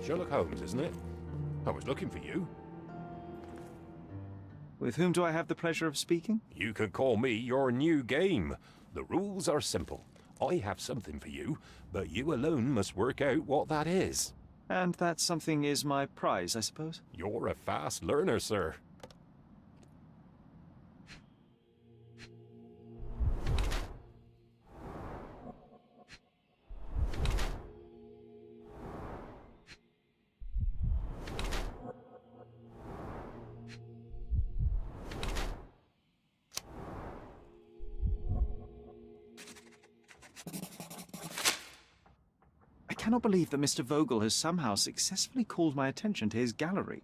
Sherlock Holmes, isn't it? I was looking for you. With whom do I have the pleasure of speaking? You can call me your new game. The rules are simple. I have something for you, but you alone must work out what that is. And that something is my prize, I suppose? You're a fast learner, sir. I cannot believe that Mr. Vogel has somehow successfully called my attention to his gallery.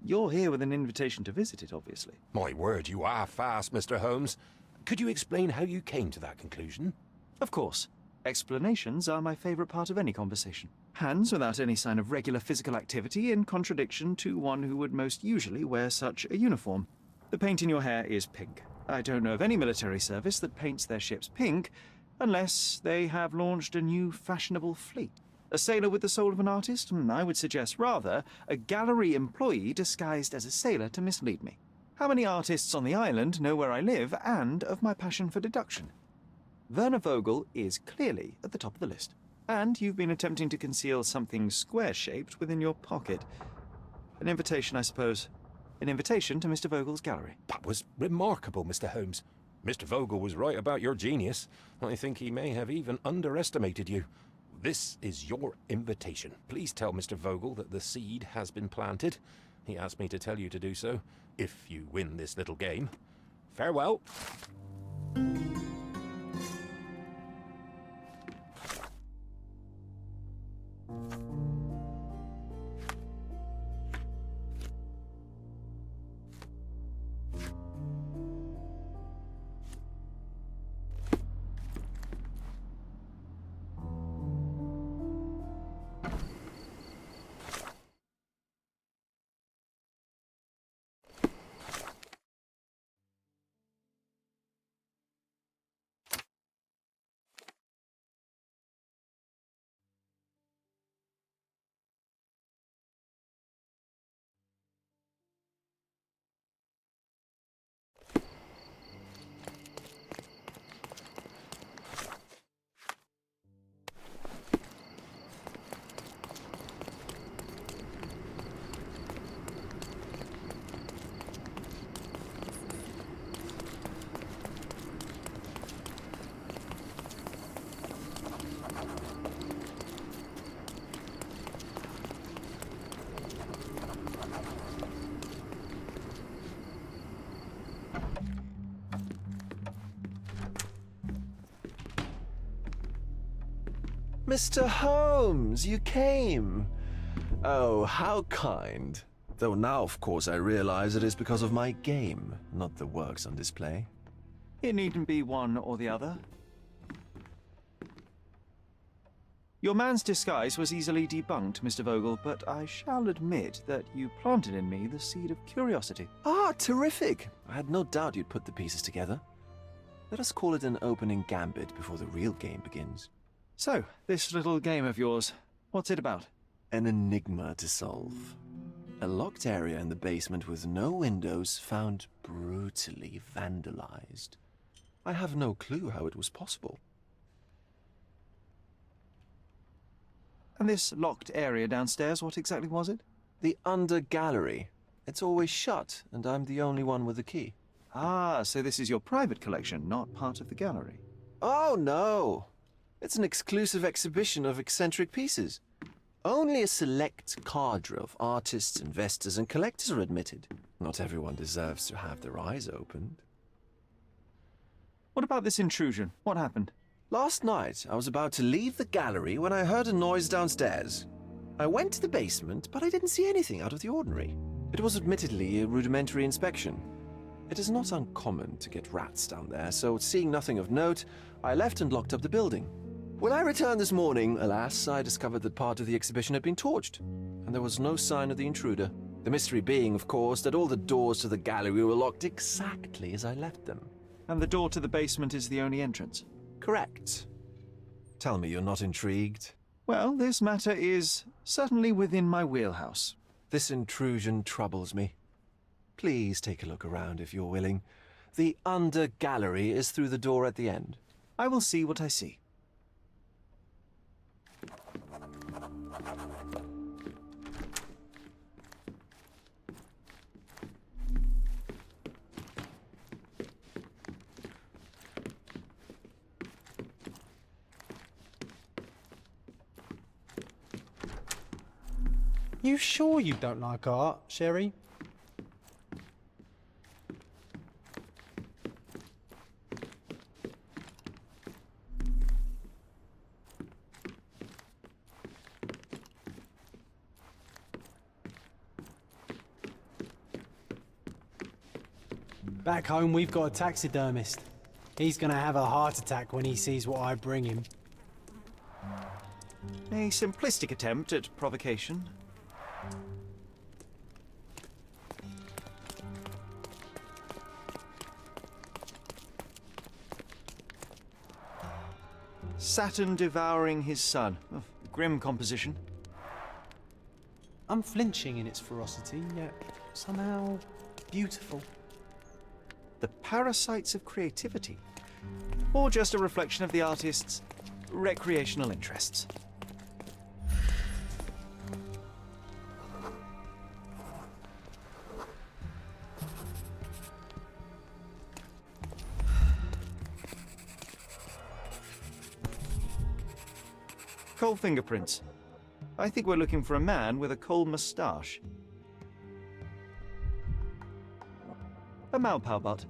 You're here with an invitation to visit it, obviously. My word, you are fast, Mr. Holmes. Could you explain how you came to that conclusion? Of course. Explanations are my favorite part of any conversation. Hands without any sign of regular physical activity, in contradiction to one who would most usually wear such a uniform. The paint in your hair is pink. I don't know of any military service that paints their ships pink, unless they have launched a new fashionable fleet. A sailor with the soul of an artist? I would suggest rather a gallery employee disguised as a sailor to mislead me. How many artists on the island know where I live and of my passion for deduction? Werner Vogel is clearly at the top of the list. And you've been attempting to conceal something square-shaped within your pocket. An invitation, I suppose. An invitation to Mr. Vogel's gallery. That was remarkable, Mr. Holmes. Mr. Vogel was right about your genius. I think he may have even underestimated you. This is your invitation. Please tell Mr. Vogel that the seed has been planted. He asked me to tell you to do so, if you win this little game. Farewell. Mr. Holmes, you came! Oh, how kind. Though now, of course, I realize it is because of my game, not the works on display. It needn't be one or the other. Your man's disguise was easily debunked, Mr. Vogel, but I shall admit that you planted in me the seed of curiosity. Ah, terrific! I had no doubt you'd put the pieces together. Let us call it an opening gambit before the real game begins. So, this little game of yours, what's it about? An enigma to solve. A locked area in the basement with no windows found brutally vandalized. I have no clue how it was possible. And this locked area downstairs, what exactly was it? The under gallery. It's always shut, and I'm the only one with the key. Ah, so this is your private collection, not part of the gallery. Oh, no! It's an exclusive exhibition of eccentric pieces. Only a select cadre of artists, investors, and collectors are admitted. Not everyone deserves to have their eyes opened. What about this intrusion? What happened? Last night, I was about to leave the gallery when I heard a noise downstairs. I went to the basement, but I didn't see anything out of the ordinary. It was admittedly a rudimentary inspection. It is not uncommon to get rats down there, so seeing nothing of note, I left and locked up the building. When I returned this morning, alas, I discovered that part of the exhibition had been torched, and there was no sign of the intruder. The mystery being, of course, that all the doors to the gallery were locked exactly as I left them. And the door to the basement is the only entrance? Correct. Tell me you're not intrigued. Well, this matter is certainly within my wheelhouse. This intrusion troubles me. Please take a look around if you're willing. The under gallery is through the door at the end. I will see what I see. You sure you don't like art, Sherry? Back home, we've got a taxidermist. He's gonna have a heart attack when he sees what I bring him. A simplistic attempt at provocation. Saturn devouring his son. Oh, grim composition. Unflinching in its ferocity, yet somehow beautiful. The parasites of creativity. Or just a reflection of the artist's recreational interests. Coal fingerprints. I think we're looking for a man with a coal moustache. A Maupalbot.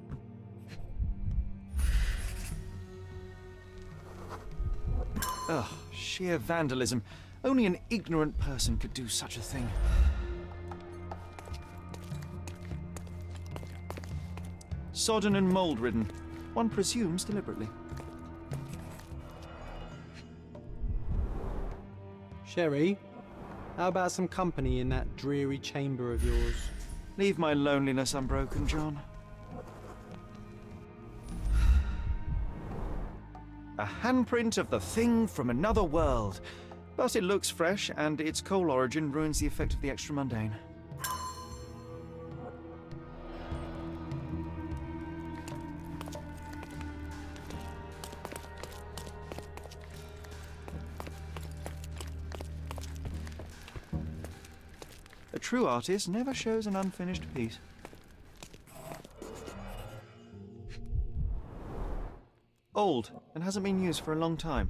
Ugh, sheer vandalism. Only an ignorant person could do such a thing. Sodden and mold-ridden. One presumes deliberately. Sherry, how about some company in that dreary chamber of yours? Leave my loneliness unbroken, John. A handprint of the thing from another world. But it looks fresh, and its coal origin ruins the effect of the extra mundane. A true artist never shows an unfinished piece. Old, and hasn't been used for a long time.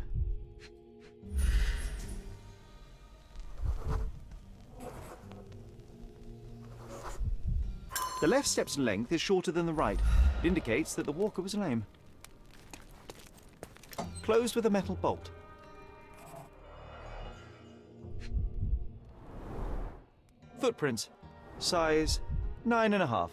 The left step's length is shorter than the right. It indicates that the walker was lame. Closed with a metal bolt. Footprints. Size 9.5.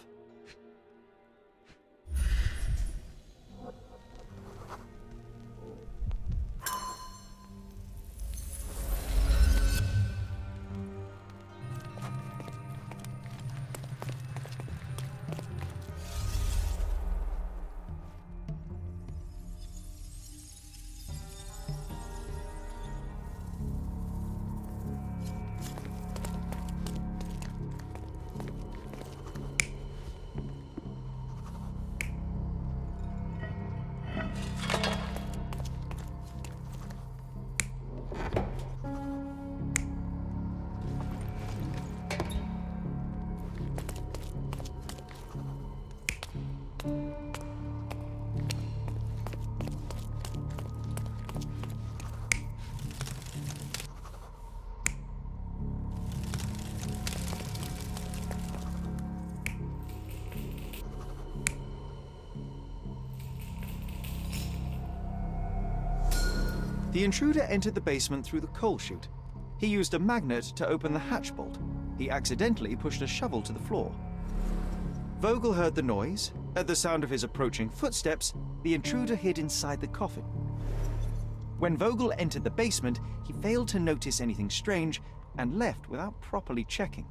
The intruder entered the basement through the coal chute. He used a magnet to open the hatch bolt. He accidentally pushed a shovel to the floor. Vogel heard the noise. At the sound of his approaching footsteps, the intruder hid inside the coffin. When Vogel entered the basement, he failed to notice anything strange and left without properly checking.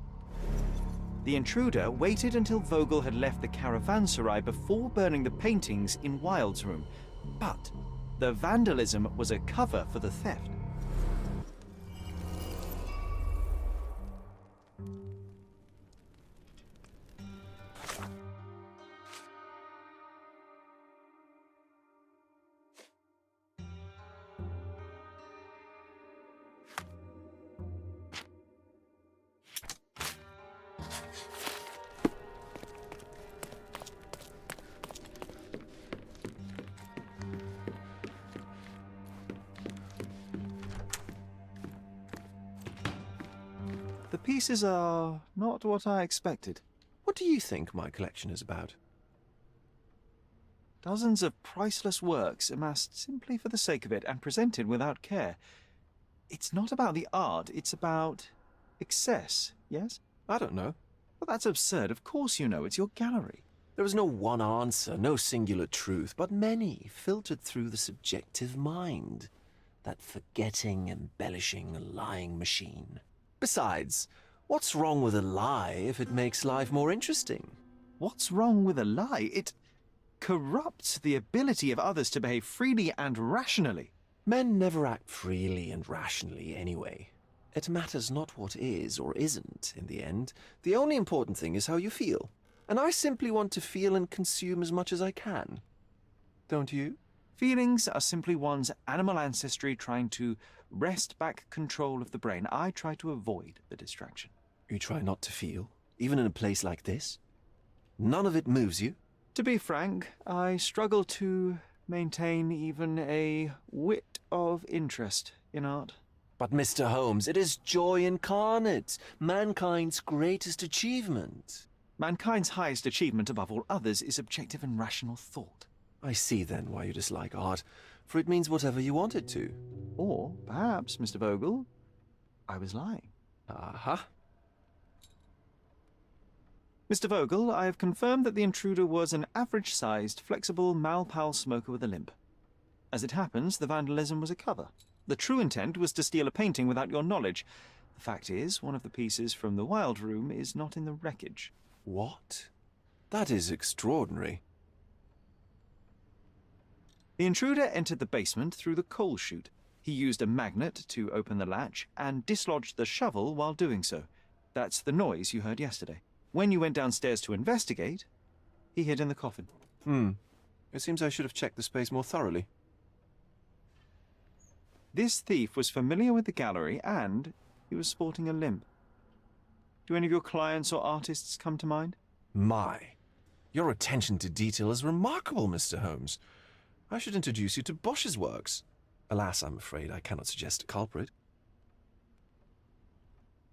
The intruder waited until Vogel had left the Caravanserai before burning the paintings in Wilde's room, but the vandalism was a cover for the theft. pieces are not what I expected. What do you think my collection is about? Dozens of priceless works amassed simply for the sake of it and presented without care. It's not about the art, it's about excess, yes? I don't know. Well, that's absurd. Of course you know. It's your gallery. There is no one answer, no singular truth, but many filtered through the subjective mind. That forgetting, embellishing, lying machine. Besides, what's wrong with a lie if it makes life more interesting? What's wrong with a lie? It corrupts the ability of others to behave freely and rationally. Men never act freely and rationally anyway. It matters not what is or isn't in the end. The only important thing is how you feel. And I simply want to feel and consume as much as I can. Don't you? Feelings are simply one's animal ancestry trying to wrest back control of the brain. I try to avoid the distraction. You try not to feel, even in a place like this? None of it moves you? To be frank, I struggle to maintain even a whit of interest in art. But Mr. Holmes, it is joy incarnate, mankind's greatest achievement. Mankind's highest achievement above all others is objective and rational thought. I see then why you dislike art, for it means whatever you want it to. Or perhaps, Mr. Vogel, I was lying. Aha. Mr. Vogel, I have confirmed that the intruder was an average-sized, flexible Malpal smoker with a limp. As it happens, the vandalism was a cover. The true intent was to steal a painting without your knowledge. The fact is, one of the pieces from the Wild Room is not in the wreckage. What? That is extraordinary. The intruder entered the basement through the coal chute. He used a magnet to open the latch and dislodged the shovel while doing so. That's the noise you heard yesterday. When you went downstairs to investigate, he hid in the coffin. It seems I should have checked the space more thoroughly. This thief was familiar with the gallery and he was sporting a limp. Do any of your clients or artists come to mind? My, your attention to detail is remarkable, Mr. Holmes. I should introduce you to Bosch's works. Alas, I'm afraid I cannot suggest a culprit.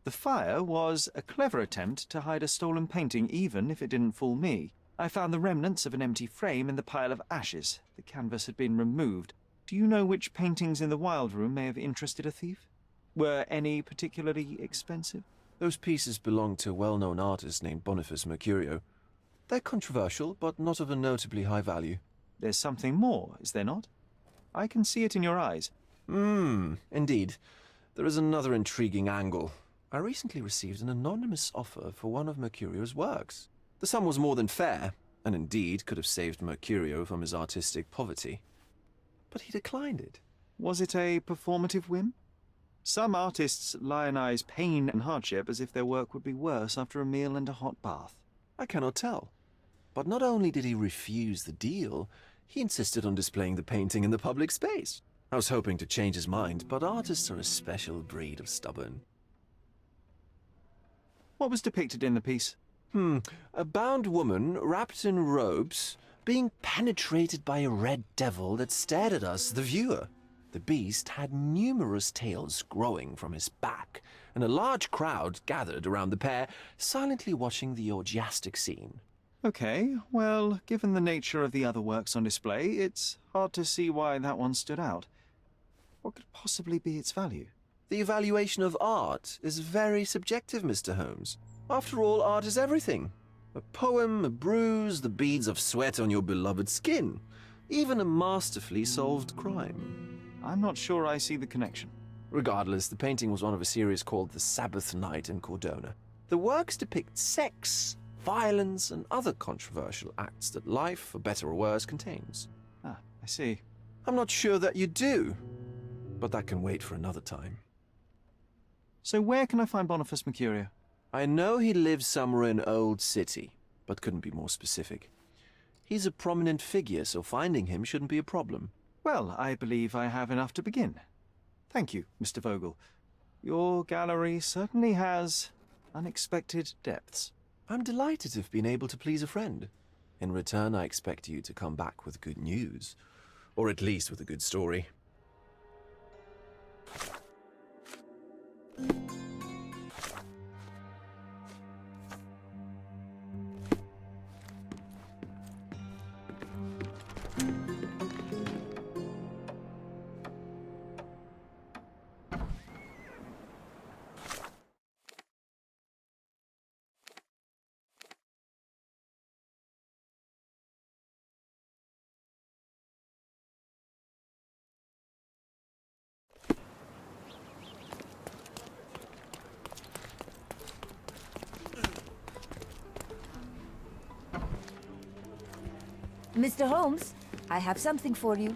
The fire was a clever attempt to hide a stolen painting, even if it didn't fool me. I found the remnants of an empty frame in the pile of ashes. The canvas had been removed. Do you know which paintings in the Wild Room may have interested a thief? Were any particularly expensive? Those pieces belong to a well-known artist named Boniface Mercurio. They're controversial, but not of a notably high value. There's something more, is there not? I can see it in your eyes. Indeed. There is another intriguing angle. I recently received an anonymous offer for one of Mercurio's works. The sum was more than fair, and indeed could have saved Mercurio from his artistic poverty. But he declined it. Was it a performative whim? Some artists lionize pain and hardship as if their work would be worse after a meal and a hot bath. I cannot tell. But not only did he refuse the deal, he insisted on displaying the painting in the public space. I was hoping to change his mind, but artists are a special breed of stubborn. What was depicted in the piece? A bound woman, wrapped in robes, being penetrated by a red devil that stared at us, the viewer. The beast had numerous tails growing from his back, and a large crowd gathered around the pair, silently watching the orgiastic scene. Okay, well, given the nature of the other works on display, it's hard to see why that one stood out. What could possibly be its value? The evaluation of art is very subjective, Mr. Holmes. After all, art is everything. A poem, a bruise, the beads of sweat on your beloved skin. Even a masterfully solved crime. I'm not sure I see the connection. Regardless, the painting was one of a series called The Sabbath Night in Cordona. The works depict sex, violence, and other controversial acts that life, for better or worse, contains. Ah, I see. I'm not sure that you do, but that can wait for another time. So where can I find Boniface Mercurio? I know he lives somewhere in Old City, but couldn't be more specific. He's a prominent figure, so finding him shouldn't be a problem. Well, I believe I have enough to begin. Thank you, Mr. Vogel. Your gallery certainly has unexpected depths. I'm delighted to have been able to please a friend. In return, I expect you to come back with good news. Or at least with a good story. Mr. Holmes, I have something for you.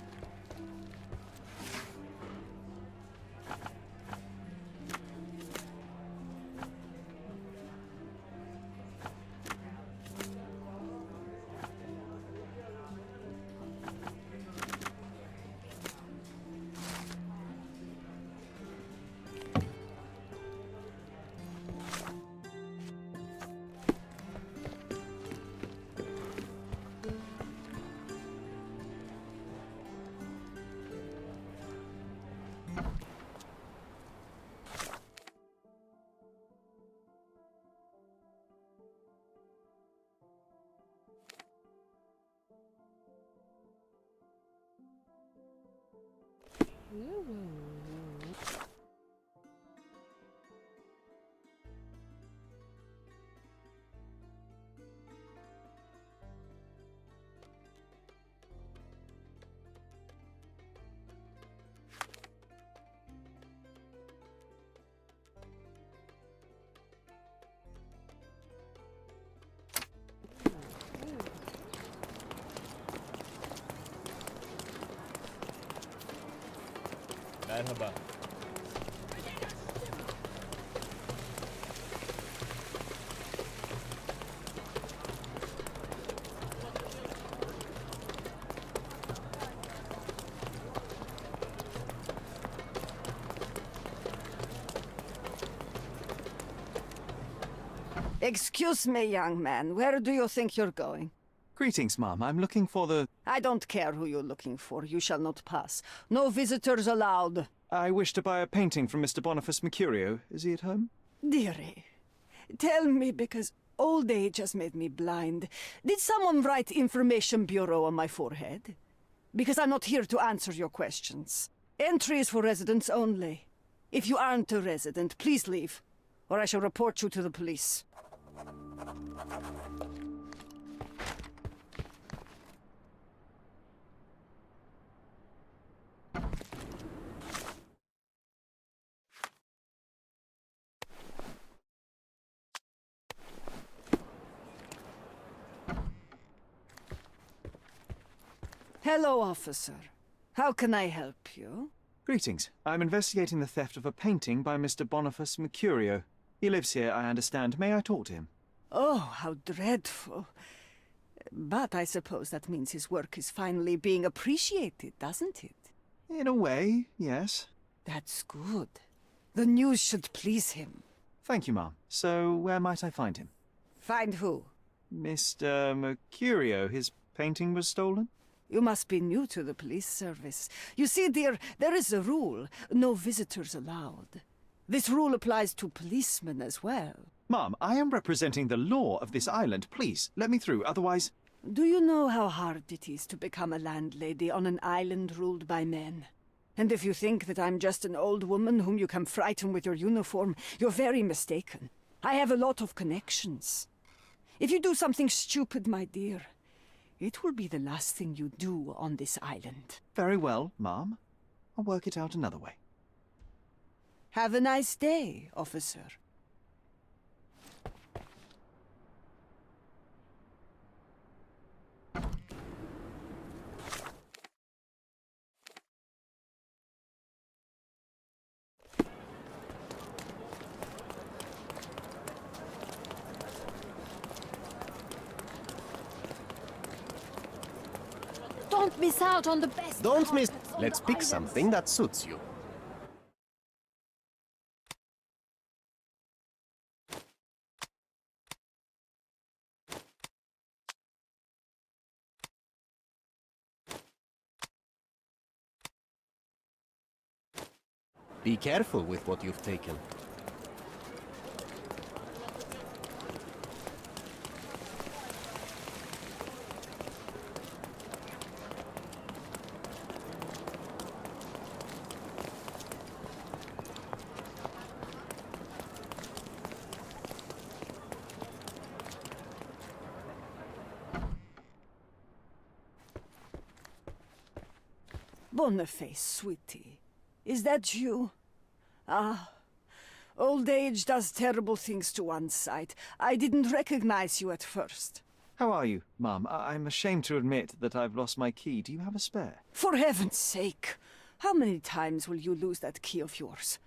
Merhaba. Excuse me, young man. Where do you think you're going? Greetings, Mom. I'm looking for the... I don't care who you're looking for. You shall not pass. No visitors allowed. I wish to buy a painting from Mr. Boniface Mercurio. Is he at home? Dearie, tell me, because old age has made me blind. Did someone write Information Bureau on my forehead? Because I'm not here to answer your questions. Entry is for residents only. If you aren't a resident, please leave, or I shall report you to the police. Hello, officer. How can I help you? Greetings. I'm investigating the theft of a painting by Mr. Boniface Mercurio. He lives here, I understand. May I talk to him? Oh, how dreadful. But I suppose that means his work is finally being appreciated, doesn't it? In a way, yes. That's good. The news should please him. Thank you, Mom. So, where might I find him? Find who? Mr. Mercurio. His painting was stolen? You must be new to the police service. You see, dear, there is a rule. No visitors allowed. This rule applies to policemen as well. Mom, I am representing the law of this island. Please, let me through, otherwise... Do you know how hard it is to become a landlady on an island ruled by men? And if you think that I'm just an old woman whom you can frighten with your uniform, you're very mistaken. I have a lot of connections. If you do something stupid, my dear, it will be the last thing you do on this island. Very well, Mom. I'll work it out another way. Have a nice day, officer. Don't miss out on the best. Don't miss. carpets on Let's the pick island. something that suits you. Be careful with what you've taken. Boniface, sweetie. Is that you? Ah, old age does terrible things to one's sight. I didn't recognize you at first. How are you, Mum? I'm ashamed to admit that I've lost my key. Do you have a spare? For heaven's sake! How many times will you lose that key of yours?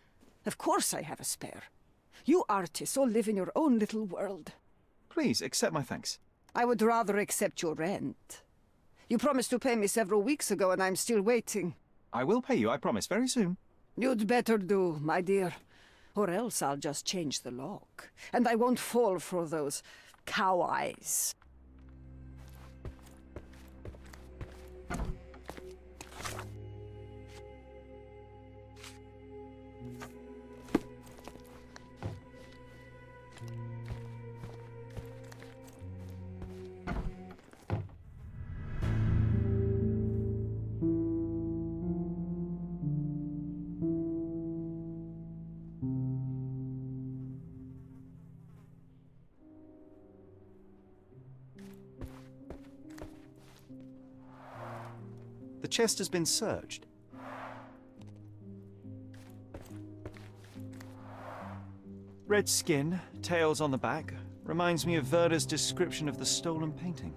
Of course I have a spare. You artists all live in your own little world. Please, accept my thanks. I would rather accept your rent. You promised to pay me several weeks ago, and I'm still waiting. I will pay you, I promise, very soon. You'd better do, my dear. Or else I'll just change the lock. And I won't fall for those cow eyes. The chest has been searched. Red skin, tails on the back, reminds me of Werder's description of the stolen painting.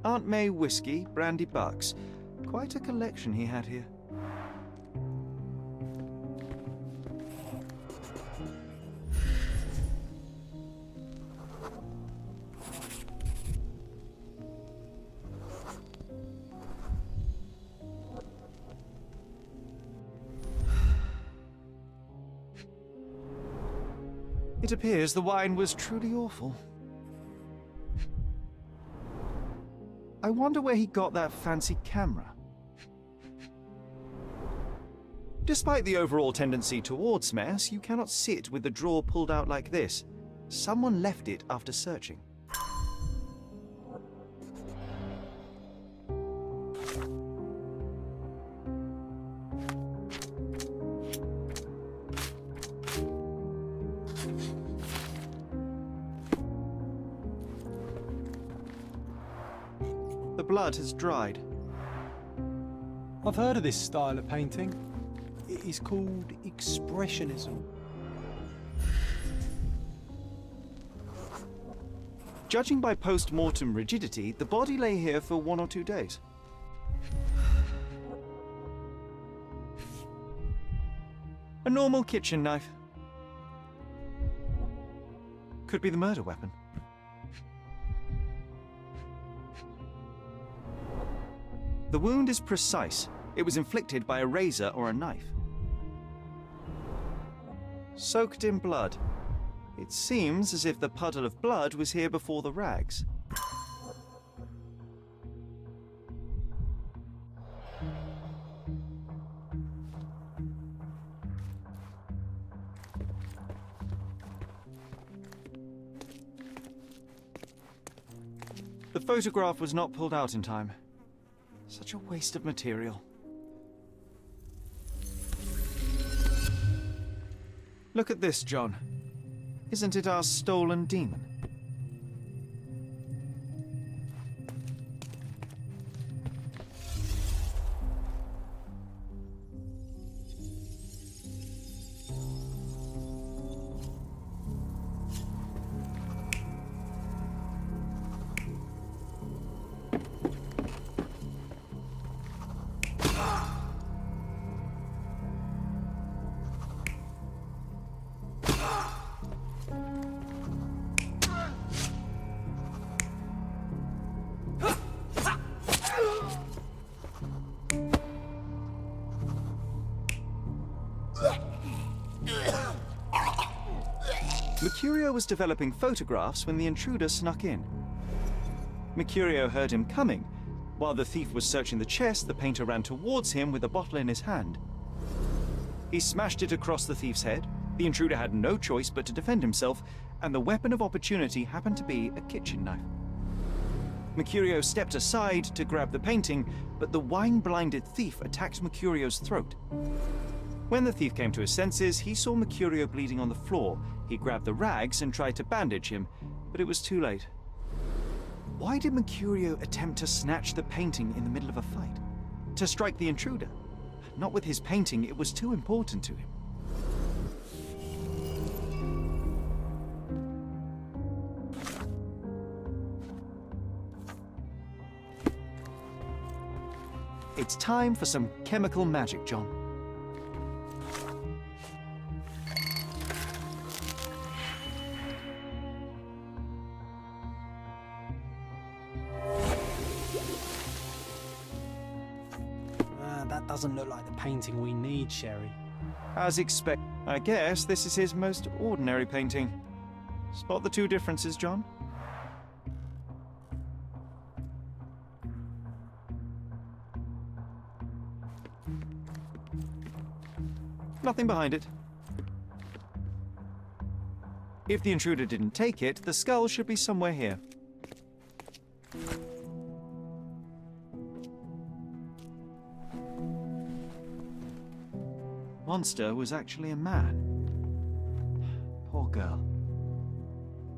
Aunt May whiskey, brandy bucks. Quite a collection he had here. It appears the wine was truly awful. I wonder where he got that fancy camera. Despite the overall tendency towards mess, you cannot sit with the drawer pulled out like this. Someone left it after searching. The blood has dried. I've heard of this style of painting. It is called Expressionism. Judging by post-mortem rigidity, the body lay here for 1 or 2 days. A normal kitchen knife. Could be the murder weapon. The wound is precise. It was inflicted by a razor or a knife. Soaked in blood. It seems as if the puddle of blood was here before the rags. The photograph was not pulled out in time. Such a waste of material. Look at this, John. Isn't it our stolen demon? Mercurio was developing photographs when the intruder snuck in. Mercurio heard him coming. While the thief was searching the chest, the painter ran towards him with a bottle in his hand. He smashed it across the thief's head. The intruder had no choice but to defend himself, and the weapon of opportunity happened to be a kitchen knife. Mercurio stepped aside to grab the painting, but the wine-blinded thief attacked Mercurio's throat. When the thief came to his senses, he saw Mercurio bleeding on the floor. He grabbed the rags and tried to bandage him, but it was too late. Why did Mercurio attempt to snatch the painting in the middle of a fight? To strike the intruder? Not with his painting, it was too important to him. It's time for some chemical magic, John. That doesn't look like the painting we need, Sherry. As expect, I guess this is his most ordinary painting. Spot the two differences, John? Nothing behind it. If the intruder didn't take it, the skull should be somewhere here. Monster was actually a man. Poor girl.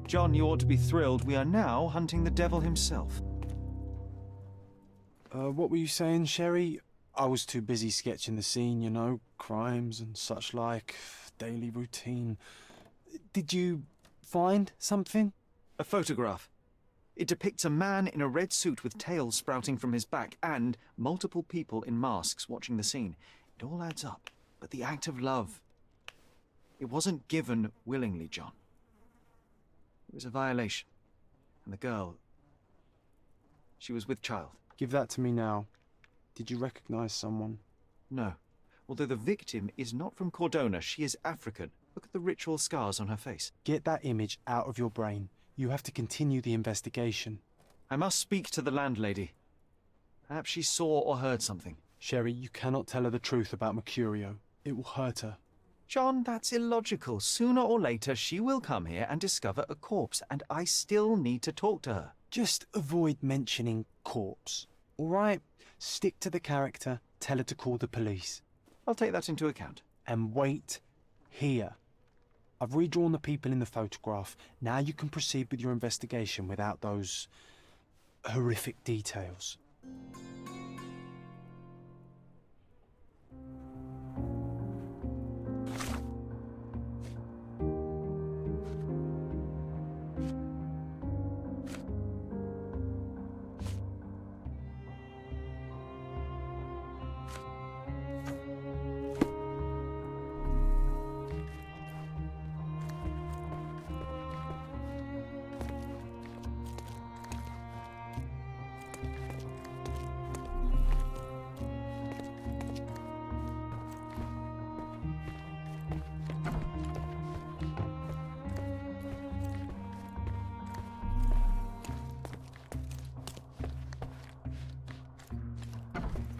John, you ought to be thrilled. We are now hunting the devil himself. What were you saying, Sherry? I was too busy sketching the scene, you know, crimes and such like, daily routine. Did you find something? A photograph. It depicts a man in a red suit with tails sprouting from his back and multiple people in masks watching the scene. It all adds up. But the act of love, it wasn't given willingly, John. It was a violation. And the girl, she was with child. Give that to me now. Did you recognize someone? No. Although the victim is not from Cordona, she is African. Look at the ritual scars on her face. Get that image out of your brain. You have to continue the investigation. I must speak to the landlady. Perhaps she saw or heard something. Sherry, you cannot tell her the truth about Mercurio. It will hurt her. John, that's illogical. Sooner or later, she will come here and discover a corpse, and I still need to talk to her. Just avoid mentioning corpse, all right? Stick to the character, tell her to call the police. I'll take that into account. And wait here. I've redrawn the people in the photograph. Now you can proceed with your investigation without those horrific details.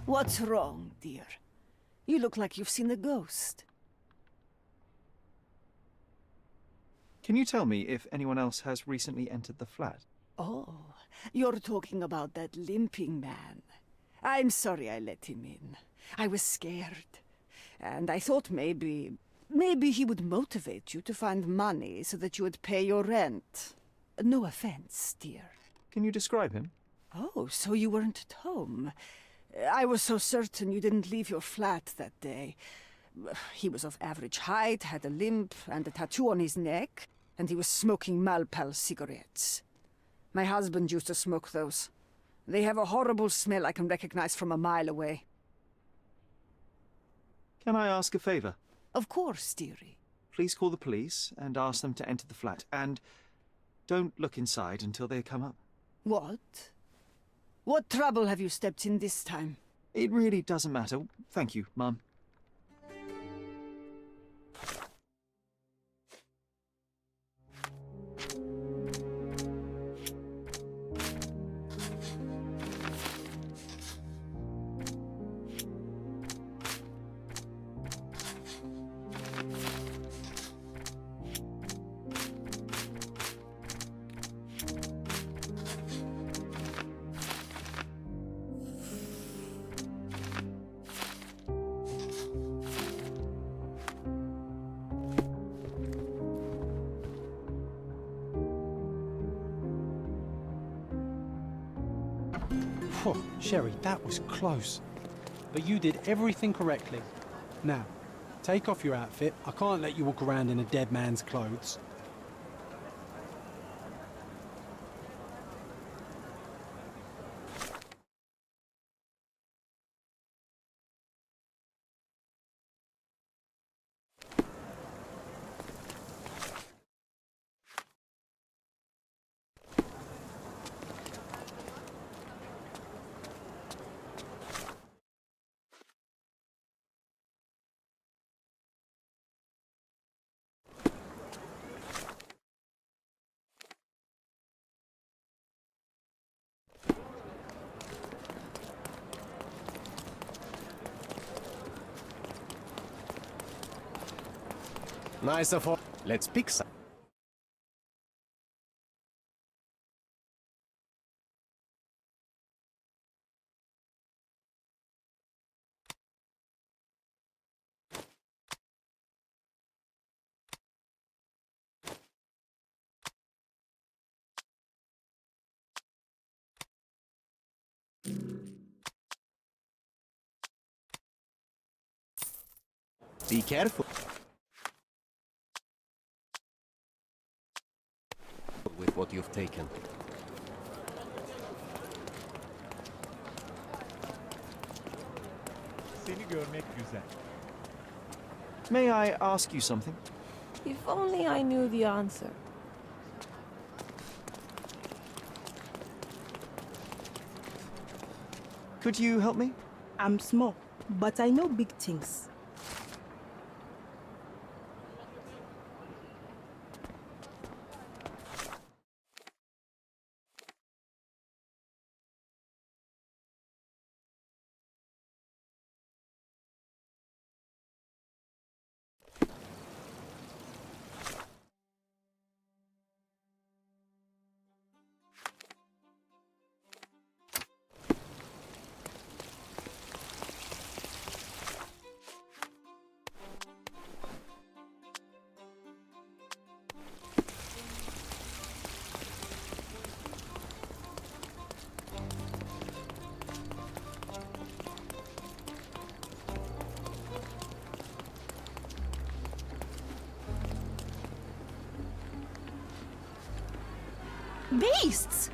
What's wrong, dear? You look like you've seen a ghost. Can you tell me if anyone else has recently entered the flat? Oh, you're talking about that limping man. I'm sorry I let him in. I was scared. And I thought maybe he would motivate you to find money so that you would pay your rent. No offense, dear. Can you describe him? Oh, so you weren't at home. I was so certain you didn't leave your flat that day. He was of average height, had a limp and a tattoo on his neck, and he was smoking Malpal cigarettes. My husband used to smoke those. They have a horrible smell I can recognize from a mile away. Can I ask a favor? Of course, dearie. Please call the police and ask them to enter the flat. And don't look inside until they come up. What? What trouble have you stepped in this time? It really doesn't matter. Thank you, Mum. Phew, Sherry, that was close. But you did everything correctly. Now, take off your outfit. I can't let you walk around in a dead man's clothes. Nice of all. Let's pick some. Be careful with what you've taken. Seni görmek güzel. May I ask you something? If only I knew the answer. Could you help me? I'm small, but I know big things. Beasts!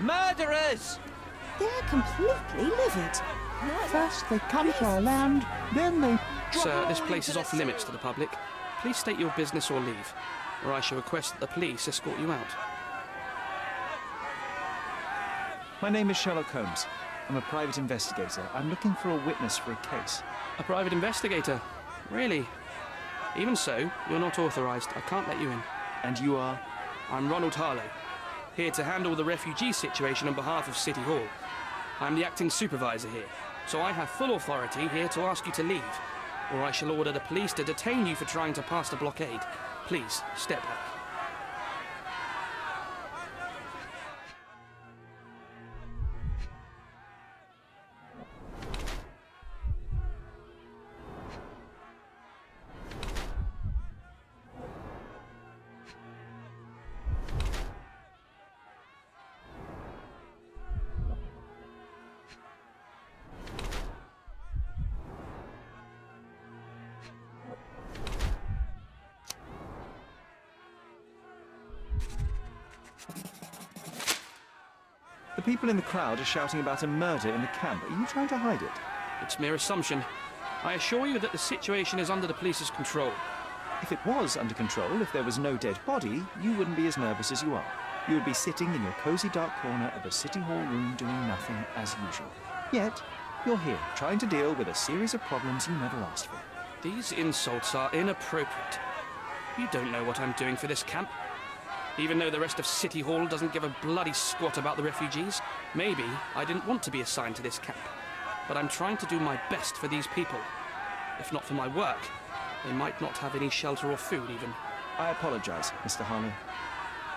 Murderers! They're completely livid. First they come to our land, then they... Sir, this place is off limits to the public. Please state your business or leave, or I shall request that the police escort you out. My name is Sherlock Holmes. I'm a private investigator. I'm looking for a witness for a case. A private investigator? Really? Even so, you're not authorized. I can't let you in. And you are? I'm Ronald Harlow, here to handle the refugee situation on behalf of City Hall. I'm the acting supervisor here, so I have full authority here to ask you to leave, or I shall order the police to detain you for trying to pass the blockade. Please, step back. The people in the crowd are shouting about a murder in the camp. Are you trying to hide it? It's mere assumption. I assure you that the situation is under the police's control. If it was under control, if there was no dead body, you wouldn't be as nervous as you are. You would be sitting in your cozy dark corner of a City Hall room doing nothing as usual. Yet, you're here, trying to deal with a series of problems you never asked for. These insults are inappropriate. You don't know what I'm doing for this camp. Even though the rest of City Hall doesn't give a bloody squat about the refugees, maybe I didn't want to be assigned to this camp. But I'm trying to do my best for these people. If not for my work, they might not have any shelter or food even. I apologize, Mr. Harlow.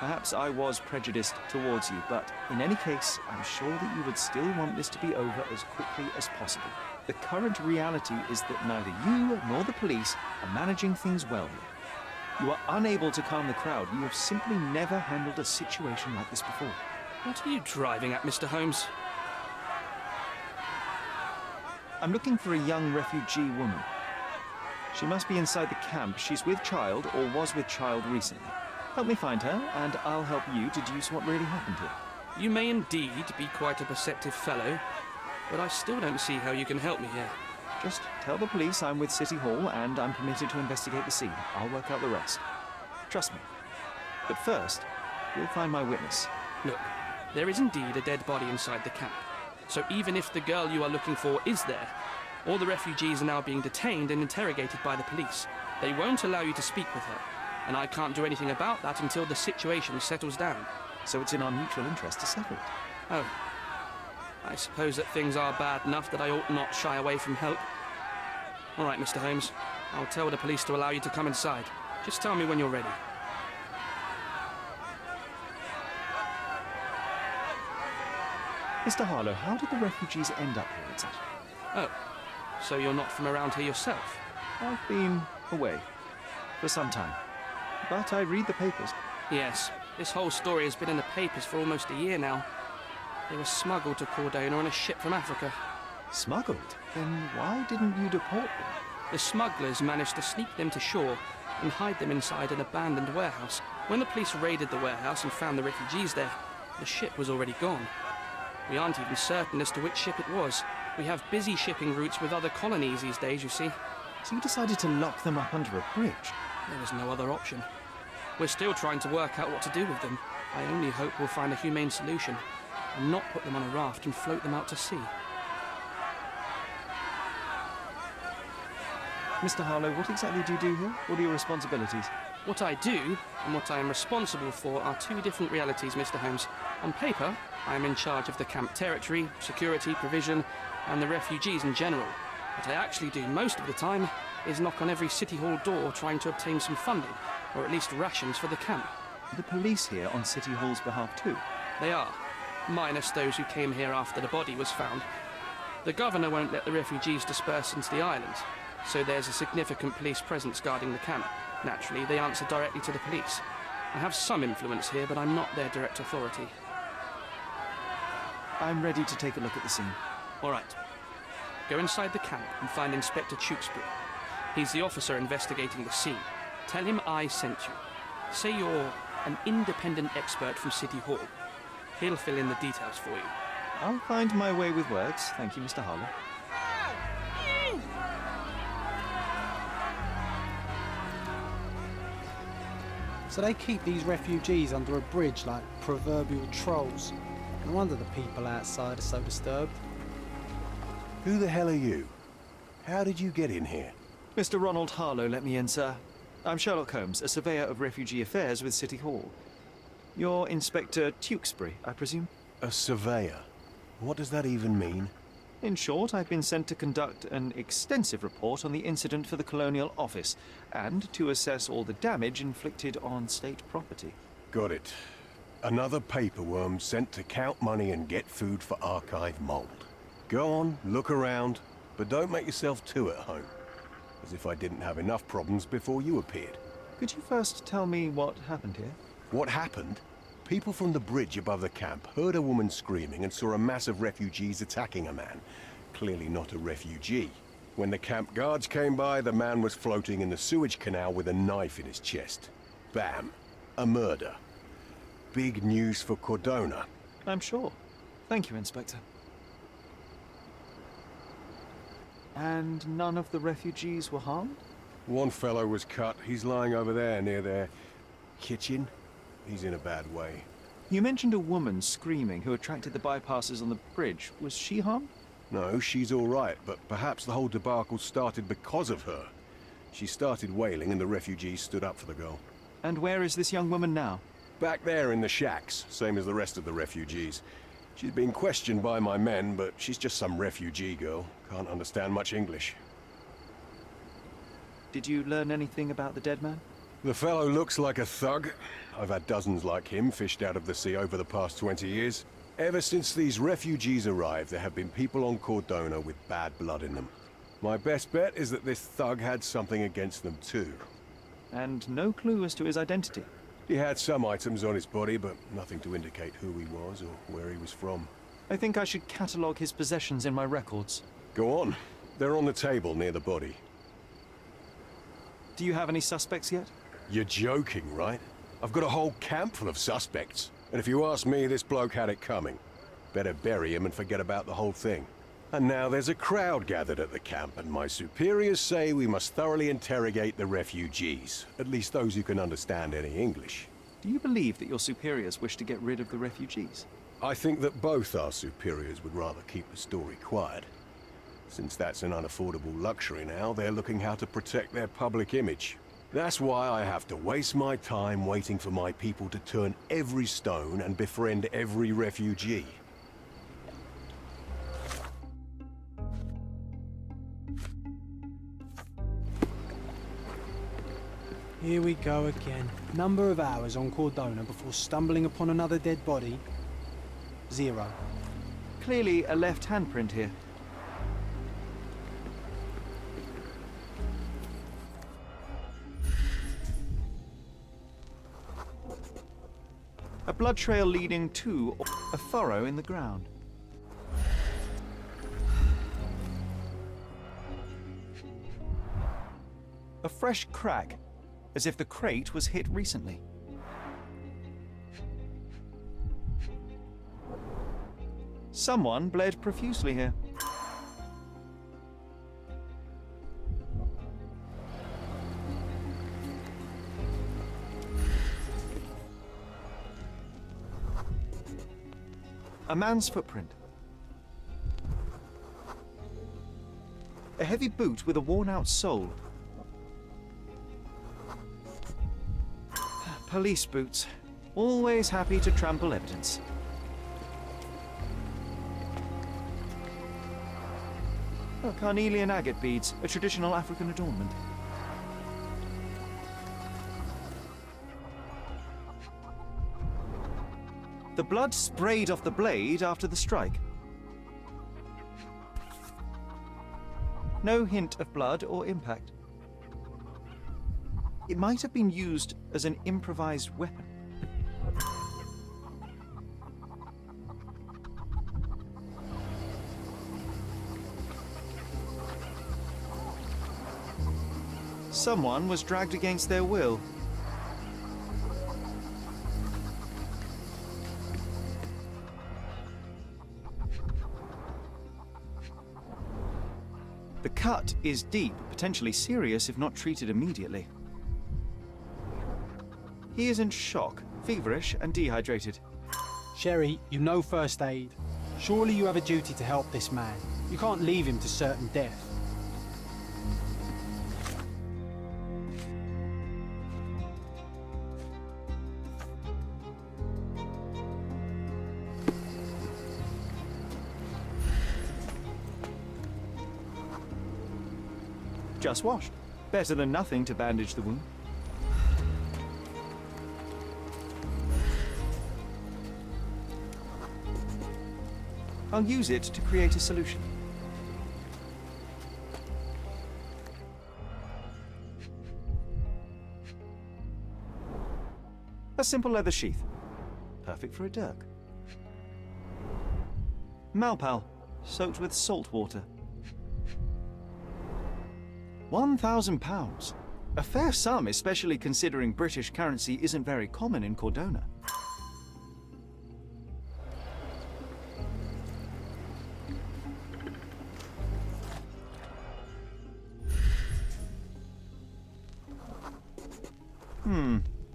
Perhaps I was prejudiced towards you, but in any case, I'm sure that you would still want this to be over as quickly as possible. The current reality is that neither you nor the police are managing things well here. You are unable to calm the crowd. You have simply never handled a situation like this before. What are you driving at, Mr. Holmes? I'm looking for a young refugee woman. She must be inside the camp. She's with child or was with child recently. Help me find her, and I'll help you deduce what really happened here. You may indeed be quite a perceptive fellow, but I still don't see how you can help me here. Just tell the police I'm with City Hall and I'm permitted to investigate the scene. I'll work out the rest. Trust me. But first, you'll find my witness. Look, there is indeed a dead body inside the camp. So even if the girl you are looking for is there, All the refugees are now being detained and interrogated by the police. They won't allow you to speak with her, and I can't do anything about that until the situation settles down. So it's in our mutual interest to settle it. Oh. I suppose that things are bad enough that I ought not shy away from help. All right, Mr. Holmes. I'll tell the police to allow you to come inside. Just tell me when you're ready. Mr. Harlow, how did the refugees end up here exactly? Oh, so you're not from around here yourself? I've been away for some time, but I read the papers. Yes, this whole story has been in the papers for almost a year now. They were smuggled to Cordona on a ship from Africa. Smuggled? Then why didn't you deport them? The smugglers managed to sneak them to shore and hide them inside an abandoned warehouse. When the police raided the warehouse and found the refugees there, the ship was already gone. We aren't even certain as to which ship it was. We have busy shipping routes with other colonies these days, you see. So you decided to lock them up under a bridge? There was no other option. We're still trying to work out what to do with them. I only hope we'll find a humane solution and not put them on a raft and float them out to sea. Mr. Harlow, what exactly do you do here? What are your responsibilities? What I do and what I am responsible for are two different realities, Mr. Holmes. On paper, I am in charge of the camp territory, security, provision, and the refugees in general. What I actually do most of the time is knock on every City Hall door trying to obtain some funding, or at least rations for the camp. The police here on City Hall's behalf too? They are, minus those who came here after the body was found. The governor won't let the refugees disperse into the island, so there's a significant police presence guarding the camp. Naturally, they answer directly to the police. I have some influence here, but I'm not their direct authority. I'm ready to take a look at the scene. All right. Go inside the camp and find Inspector Tewkesbury. He's the officer investigating the scene. Tell him I sent you. Say you're an independent expert from City Hall. He'll fill in the details for you. I'll find my way with words. Thank you, Mr. Harlow. So they keep these refugees under a bridge like proverbial trolls. No wonder the people outside are so disturbed. Who the hell are you? How did you get in here? Mr. Ronald Harlow let me in, sir. I'm Sherlock Holmes, a surveyor of refugee affairs with City Hall. You're Inspector Tewkesbury, I presume? A surveyor? What does that even mean? In short, I've been sent to conduct an extensive report on the incident for the Colonial Office and to assess all the damage inflicted on state property. Got it. Another paperworm sent to count money and get food for archive mold. Go on, look around, but don't make yourself too at home. As if I didn't have enough problems before you appeared. Could you first tell me what happened here? What happened? People from the bridge above the camp heard a woman screaming and saw a mass of refugees attacking a man. Clearly not a refugee. When the camp guards came by, the man was floating in the sewage canal with a knife in his chest. Bam. A murder. Big news for Cordona. I'm sure. Thank you, Inspector. And none of the refugees were harmed? One fellow was cut. He's lying over there near their kitchen. He's in a bad way. You mentioned a woman screaming who attracted the bypassers on the bridge. Was she harmed? No, she's all right, but perhaps the whole debacle started because of her. She started wailing and the refugees stood up for the girl. And where is this young woman now? Back there in the shacks, same as the rest of the refugees. She's been questioned by my men, but she's just some refugee girl. Can't understand much English. Did you learn anything about the dead man? The fellow looks like a thug. I've had dozens like him fished out of the sea over the past 20 years. Ever since these refugees arrived, there have been people on Cordona with bad blood in them. My best bet is that this thug had something against them too. And no clue as to his identity? He had some items on his body, but nothing to indicate who he was or where he was from. I think I should catalogue his possessions in my records. Go on. They're on the table near the body. Do you have any suspects yet? You're joking, right? I've got a whole camp full of suspects. And if you ask me, this bloke had it coming. Better bury him and forget about the whole thing. And now there's a crowd gathered at the camp, and my superiors say we must thoroughly interrogate the refugees. At least those who can understand any English. Do you believe that your superiors wish to get rid of the refugees? I think that both our superiors would rather keep the story quiet. Since that's an unaffordable luxury now, they're looking how to protect their public image. That's why I have to waste my time waiting for my people to turn every stone and befriend every refugee. Here we go again. Number of hours on Cordona before stumbling upon another dead body? 0. Clearly a left handprint here. A blood trail leading to a furrow in the ground. A fresh crack, as if the crate was hit recently. Someone bled profusely here. A man's footprint. A heavy boot with a worn-out sole. Police boots. Always happy to trample evidence. Oh, carnelian agate beads, a traditional African adornment. The blood sprayed off the blade after the strike. No hint of blood or impact. It might have been used as an improvised weapon. Someone was dragged against their will. The cut is deep, potentially serious if not treated immediately. He is in shock, feverish and dehydrated. Sherry, you know first aid. Surely you have a duty to help this man. You can't leave him to certain death. Just washed. Better than nothing to bandage the wound. I'll use it to create a solution. A simple leather sheath. Perfect for a dirk. Malpal, soaked with salt water. £1,000. A fair sum, especially considering British currency isn't very common in Cordona.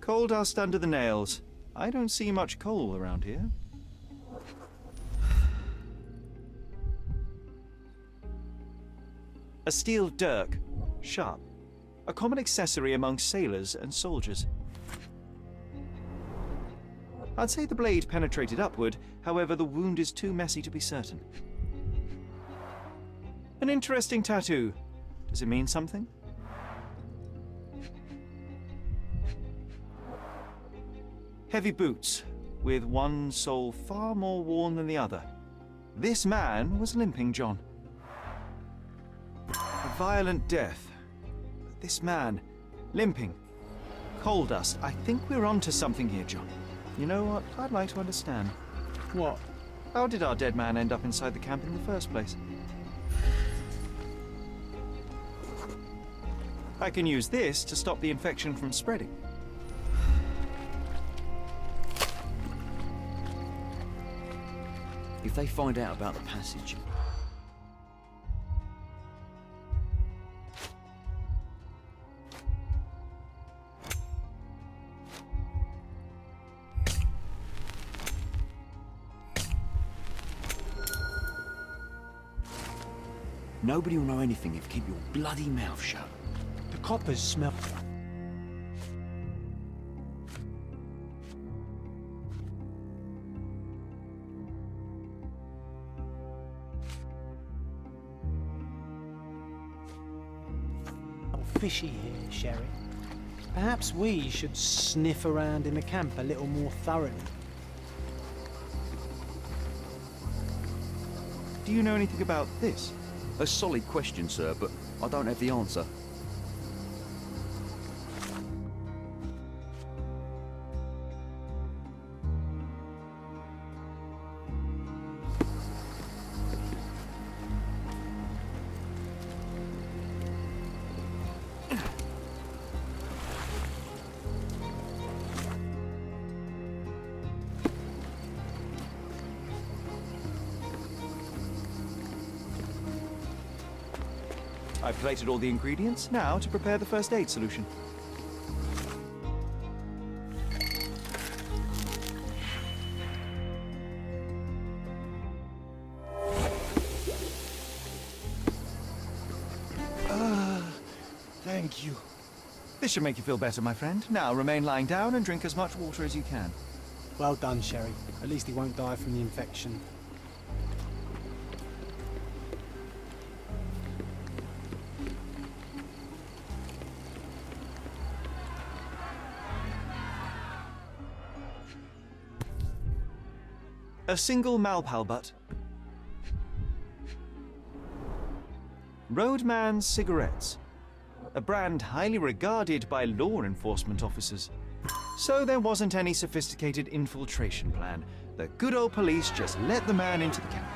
Coal dust under the nails. I don't see much coal around here. A steel dirk. Sharp. A common accessory among sailors and soldiers. I'd say the blade penetrated upward, however the wound is too messy to be certain. An interesting tattoo. Does it mean something? Heavy boots, with one sole far more worn than the other. This man was limping John. A violent death. This man, limping. Coal dust. I think we're onto something here, John. You know what? I'd like to understand. What? How did our dead man end up inside the camp in the first place? I can use this to stop the infection from spreading. If they find out about the passage... Nobody will know anything if you keep your bloody mouth shut. The coppers smell... fishy here, Sherry. Perhaps we should sniff around in the camp a little more thoroughly. Do you know anything about this? A solid question, sir, but I don't have the answer. I've plated all the ingredients, now to prepare the first aid solution. Thank you. This should make you feel better, my friend. Now remain lying down and drink as much water as you can. Well done, Sherry. At least he won't die from the infection. A single Malpalbutt. Roadman cigarettes. A brand highly regarded by law enforcement officers. So there wasn't any sophisticated infiltration plan. The good old police just let the man into the camp.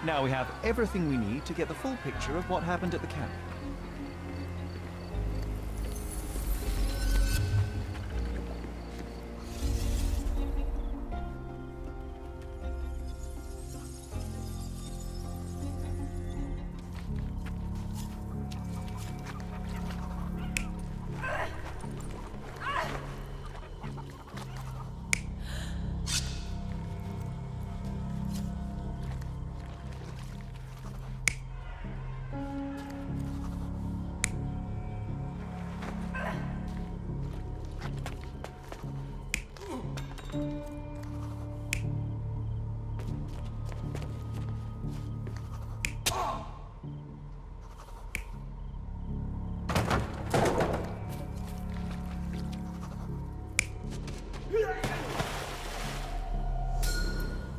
Now we have everything we need to get the full picture of what happened at the camp.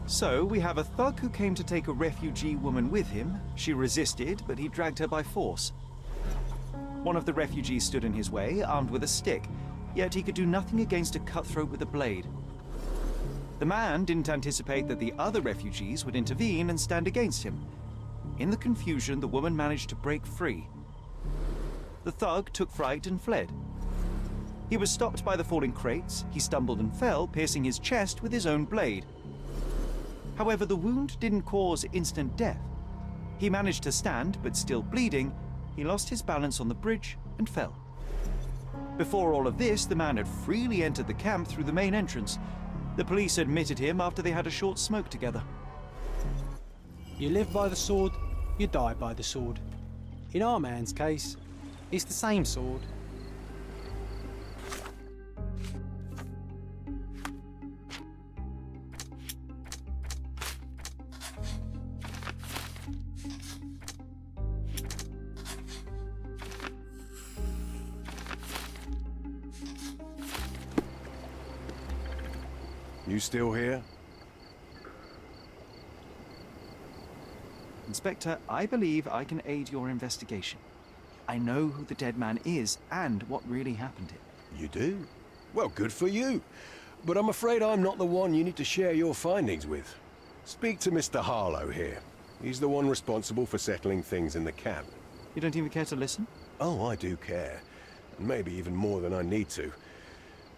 So, we have a thug who came to take a refugee woman with him. She resisted, but he dragged her by force. One of the refugees stood in his way, armed with a stick, yet he could do nothing against a cutthroat with a blade. The man didn't anticipate that the other refugees would intervene and stand against him. In the confusion, the woman managed to break free. The thug took fright and fled. He was stopped by the falling crates. He stumbled and fell, piercing his chest with his own blade. However, the wound didn't cause instant death. He managed to stand, but still bleeding, he lost his balance on the bridge and fell. Before all of this, the man had freely entered the camp through the main entrance. The police admitted him after they had a short smoke together. You live by the sword, you die by the sword. In our man's case, it's the same sword. You still here? Inspector, I believe I can aid your investigation. I know who the dead man is and what really happened here. You do? Well, good for you. But I'm afraid I'm not the one you need to share your findings with. Speak to Mr. Harlow here. He's the one responsible for settling things in the camp. You don't even care to listen? Oh, I do care. And maybe even more than I need to.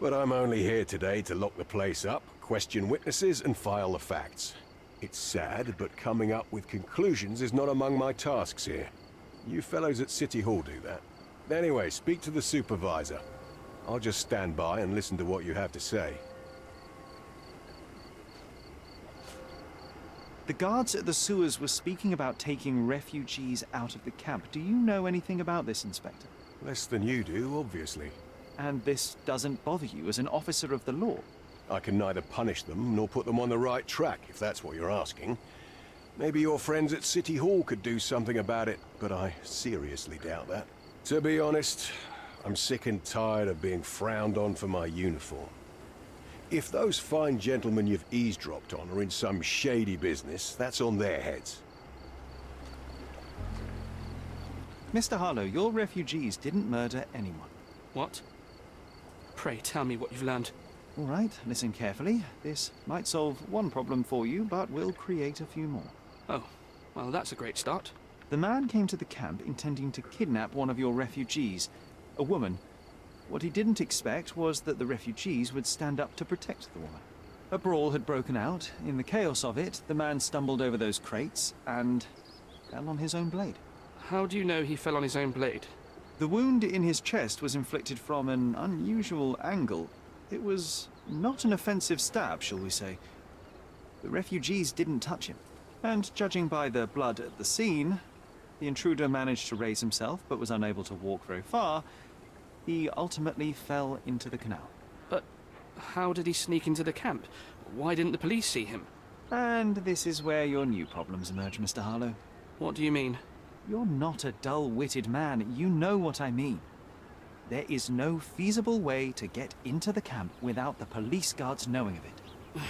But I'm only here today to lock the place up, question witnesses, and file the facts. It's sad, but coming up with conclusions is not among my tasks here. You fellows at City Hall do that. Anyway, speak to the supervisor. I'll just stand by and listen to what you have to say. The guards at the sewers were speaking about taking refugees out of the camp. Do you know anything about this, Inspector? Less than you do, obviously. And this doesn't bother you as an officer of the law? I can neither punish them nor put them on the right track, if that's what you're asking. Maybe your friends at City Hall could do something about it, but I seriously doubt that. To be honest, I'm sick and tired of being frowned on for my uniform. If those fine gentlemen you've eavesdropped on are in some shady business, that's on their heads. Mr. Harlow, your refugees didn't murder anyone. What? Pray tell me what you've learned. All right, listen carefully. This might solve one problem for you, but will create a few more. Oh, well, that's a great start. The man came to the camp intending to kidnap one of your refugees, a woman. What he didn't expect was that the refugees would stand up to protect the woman. A brawl had broken out. In the chaos of it, the man stumbled over those crates and fell on his own blade. How do you know he fell on his own blade? The wound in his chest was inflicted from an unusual angle. It was not an offensive stab, shall we say. The refugees didn't touch him. And judging by the blood at the scene, the intruder managed to raise himself but was unable to walk very far. He ultimately fell into the canal. But how did he sneak into the camp? Why didn't the police see him? And this is where your new problems emerge, Mr. Harlow. What do you mean? You're not a dull-witted man. You know what I mean. There is no feasible way to get into the camp without the police guards knowing of it.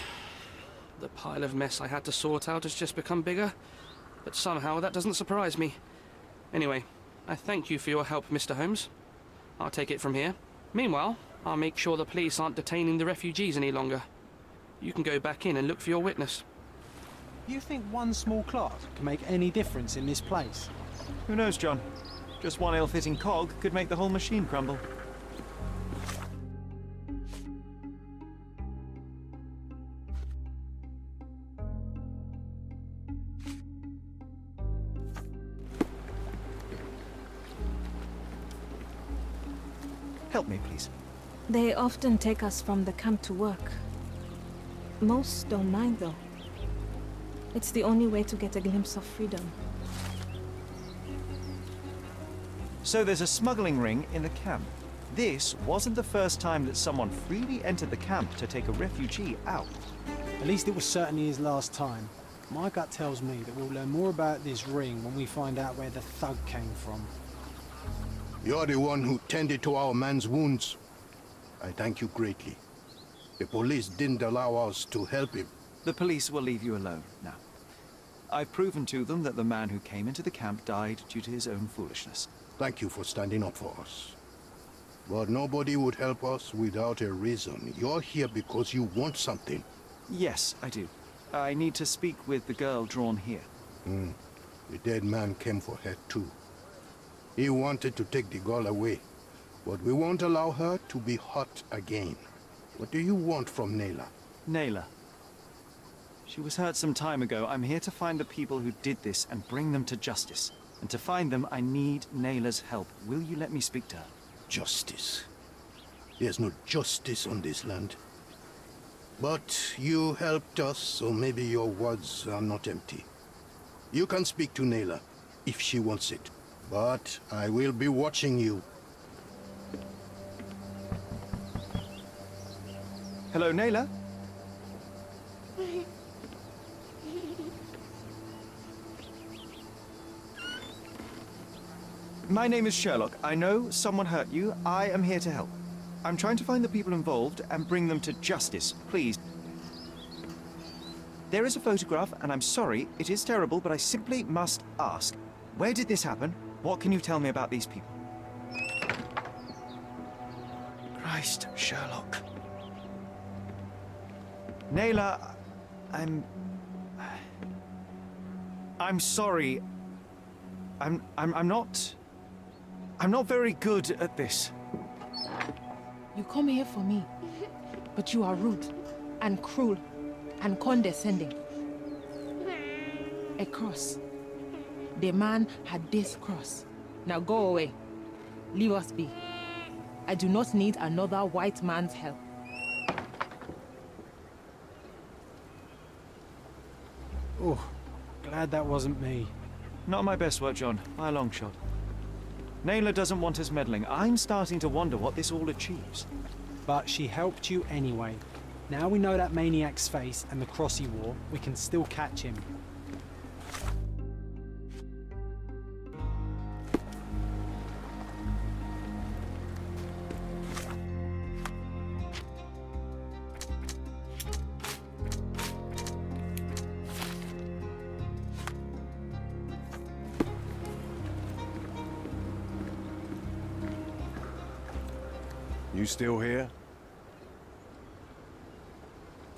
The pile of mess I had to sort out has just become bigger, but somehow that doesn't surprise me. Anyway, I thank you for your help, Mr. Holmes. I'll take it from here. Meanwhile, I'll make sure the police aren't detaining the refugees any longer. You can go back in and look for your witness. You think one small clock can make any difference in this place? Who knows, John? Just one ill-fitting cog could make the whole machine crumble. Help me, please. They often take us from the camp to work. Most don't mind, though. It's the only way to get a glimpse of freedom. So there's a smuggling ring in the camp. This wasn't the first time that someone freely entered the camp to take a refugee out. At least it was certainly his last time. My gut tells me that we'll learn more about this ring when we find out where the thug came from. You're the one who tended to our man's wounds. I thank you greatly. The police didn't allow us to help him. The police will leave you alone now. I've proven to them that the man who came into the camp died due to his own foolishness. Thank you for standing up for us. But nobody would help us without a reason. You're here because you want something. Yes, I do. I need to speak with the girl drawn here. The dead man came for her too. He wanted to take the girl away, but we won't allow her to be hurt again. What do you want from Neila? Neila. She was hurt some time ago. I'm here to find the people who did this and bring them to justice. And to find them, I need Neila's help. Will you let me speak to her? Justice. There's no justice on this land. But you helped us, so maybe your words are not empty. You can speak to Neila, if she wants it. But I will be watching you. Hello, Neila? My name is Sherlock. I know someone hurt you. I am here to help. I'm trying to find the people involved and bring them to justice. Please. There is a photograph, and I'm sorry, it is terrible, but I simply must ask. Where did this happen? What can you tell me about these people? Christ, Sherlock. Neila, I'm sorry. I'm not very good at this. You come here for me, but you are rude and cruel and condescending. A cross. The man had this cross. Now go away. Leave us be. I do not need another white man's help. Oh, glad that wasn't me. Not my best work, John, by a long shot. Neila doesn't want us meddling. I'm starting to wonder what this all achieves. But she helped you anyway. Now we know that maniac's face and the cross he wore, we can still catch him. You still here?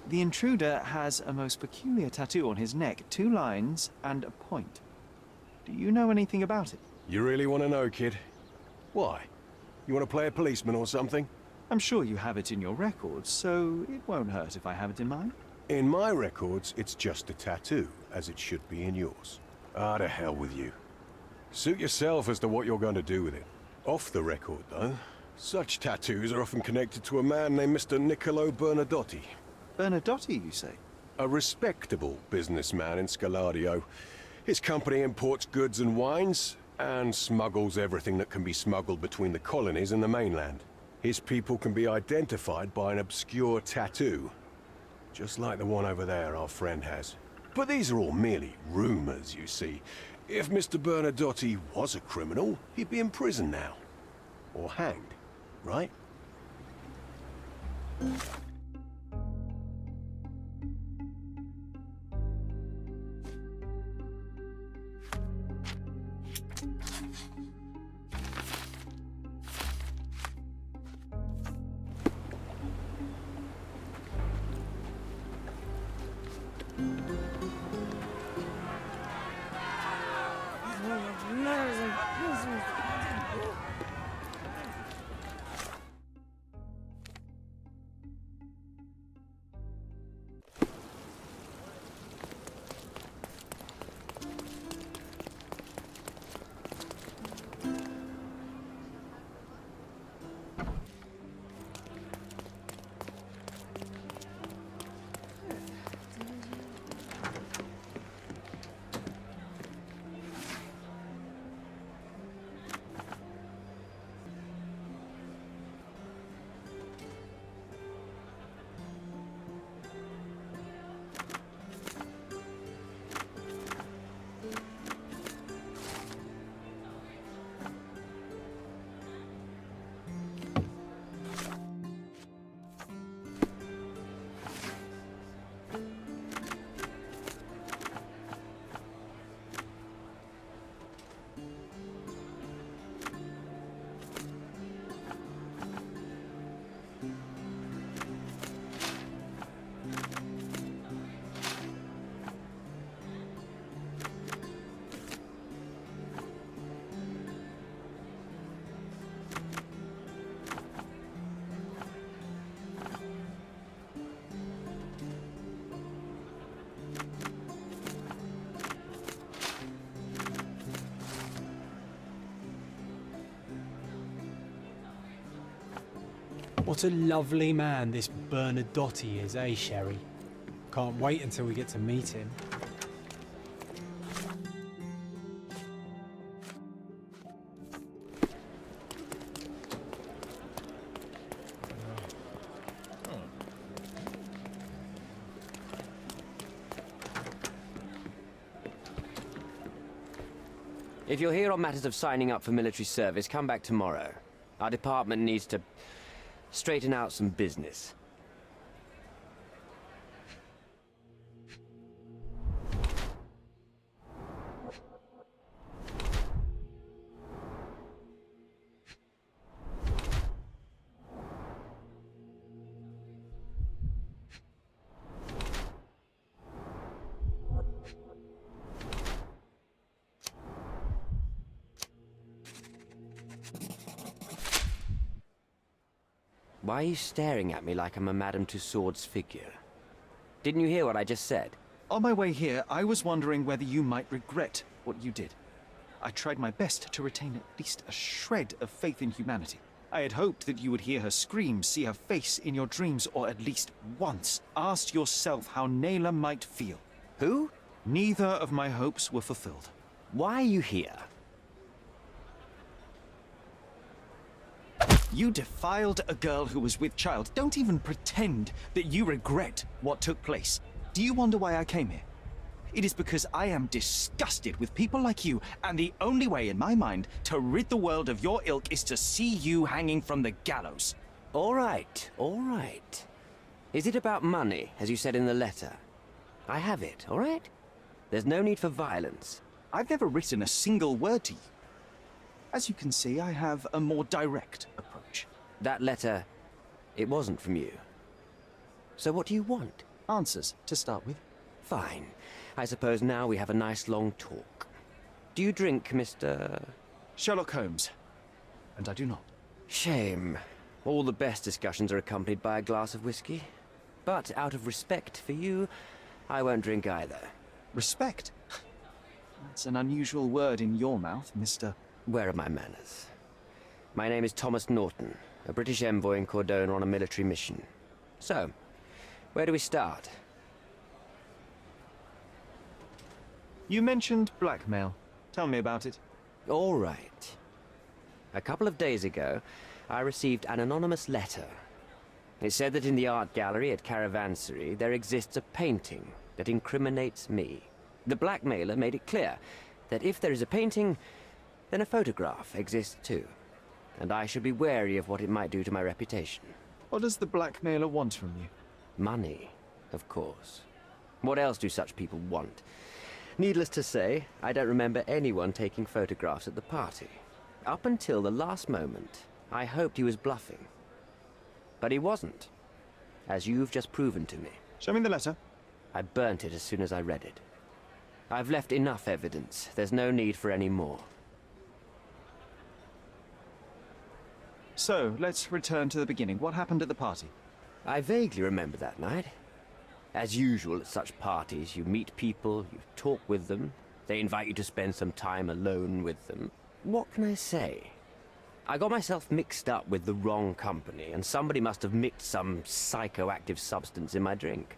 The intruder has a most peculiar tattoo on his neck, 2 lines and a point. Do you know anything about it? You really want to know, kid? Why? You want to play a policeman or something? I'm sure you have it in your records, so it won't hurt if I have it in mine. In my records, it's just a tattoo, as it should be in yours. Ah, to hell with you. Suit yourself as to what you're going to do with it. Off the record, though, such tattoos are often connected to a man named Mr. Niccolo Bernadotti. Bernadotti, you say? A respectable businessman in Scaladio. His company imports goods and wines, and smuggles everything that can be smuggled between the colonies and the mainland. His people can be identified by an obscure tattoo, just like the one over there our friend has. But these are all merely rumors, you see. If Mr. Bernadotti was a criminal, he'd be in prison now. Or hanged, right? What a lovely man this Bernadotti is, eh, Sherry? Can't wait until we get to meet him. If you're here on matters of signing up for military service, come back tomorrow. Our department needs to straighten out some business. Why are you staring at me like I'm a Madame Tussauds figure? Didn't you hear what I just said? On my way here, I was wondering whether you might regret what you did. I tried my best to retain at least a shred of faith in humanity. I had hoped that you would hear her scream, see her face in your dreams, or at least once ask yourself how Neila might feel. Who? Neither of my hopes were fulfilled. Why are you here? You defiled a girl who was with child. Don't even pretend that you regret what took place. Do you wonder why I came here? It is because I am disgusted with people like you, and the only way in my mind to rid the world of your ilk is to see you hanging from the gallows. All right, all right. Is it about money, as you said in the letter? I have it, all right? There's no need for violence. I've never written a single word to you. As you can see, I have a more direct approach. That letter, it wasn't from you. So what do you want? Answers, to start with. Fine. I suppose now we have a nice long talk. Do you drink, Mr. Sherlock Holmes? And I do not. Shame. All the best discussions are accompanied by a glass of whiskey. But out of respect for you, I won't drink either. Respect? That's an unusual word in your mouth, Mr. Where are my manners? My name is Thomas Norton, a British envoy in Cordona on a military mission. So, where do we start? You mentioned blackmail. Tell me about it. All right. A couple of days ago, I received an anonymous letter. It said that in the art gallery at Caravanserai there exists a painting that incriminates me. The blackmailer made it clear that if there is a painting, then a photograph exists too. And I should be wary of what it might do to my reputation. What does the blackmailer want from you? Money, of course. What else do such people want? Needless to say, I don't remember anyone taking photographs at the party. Up until the last moment, I hoped he was bluffing. But he wasn't, as you've just proven to me. Show me the letter. I burnt it as soon as I read it. I've left enough evidence. There's no need for any more. So, let's return to the beginning. What happened at the party? I vaguely remember that night. As usual at such parties, you meet people, you talk with them, they invite you to spend some time alone with them. What can I say? I got myself mixed up with the wrong company, and somebody must have mixed some psychoactive substance in my drink.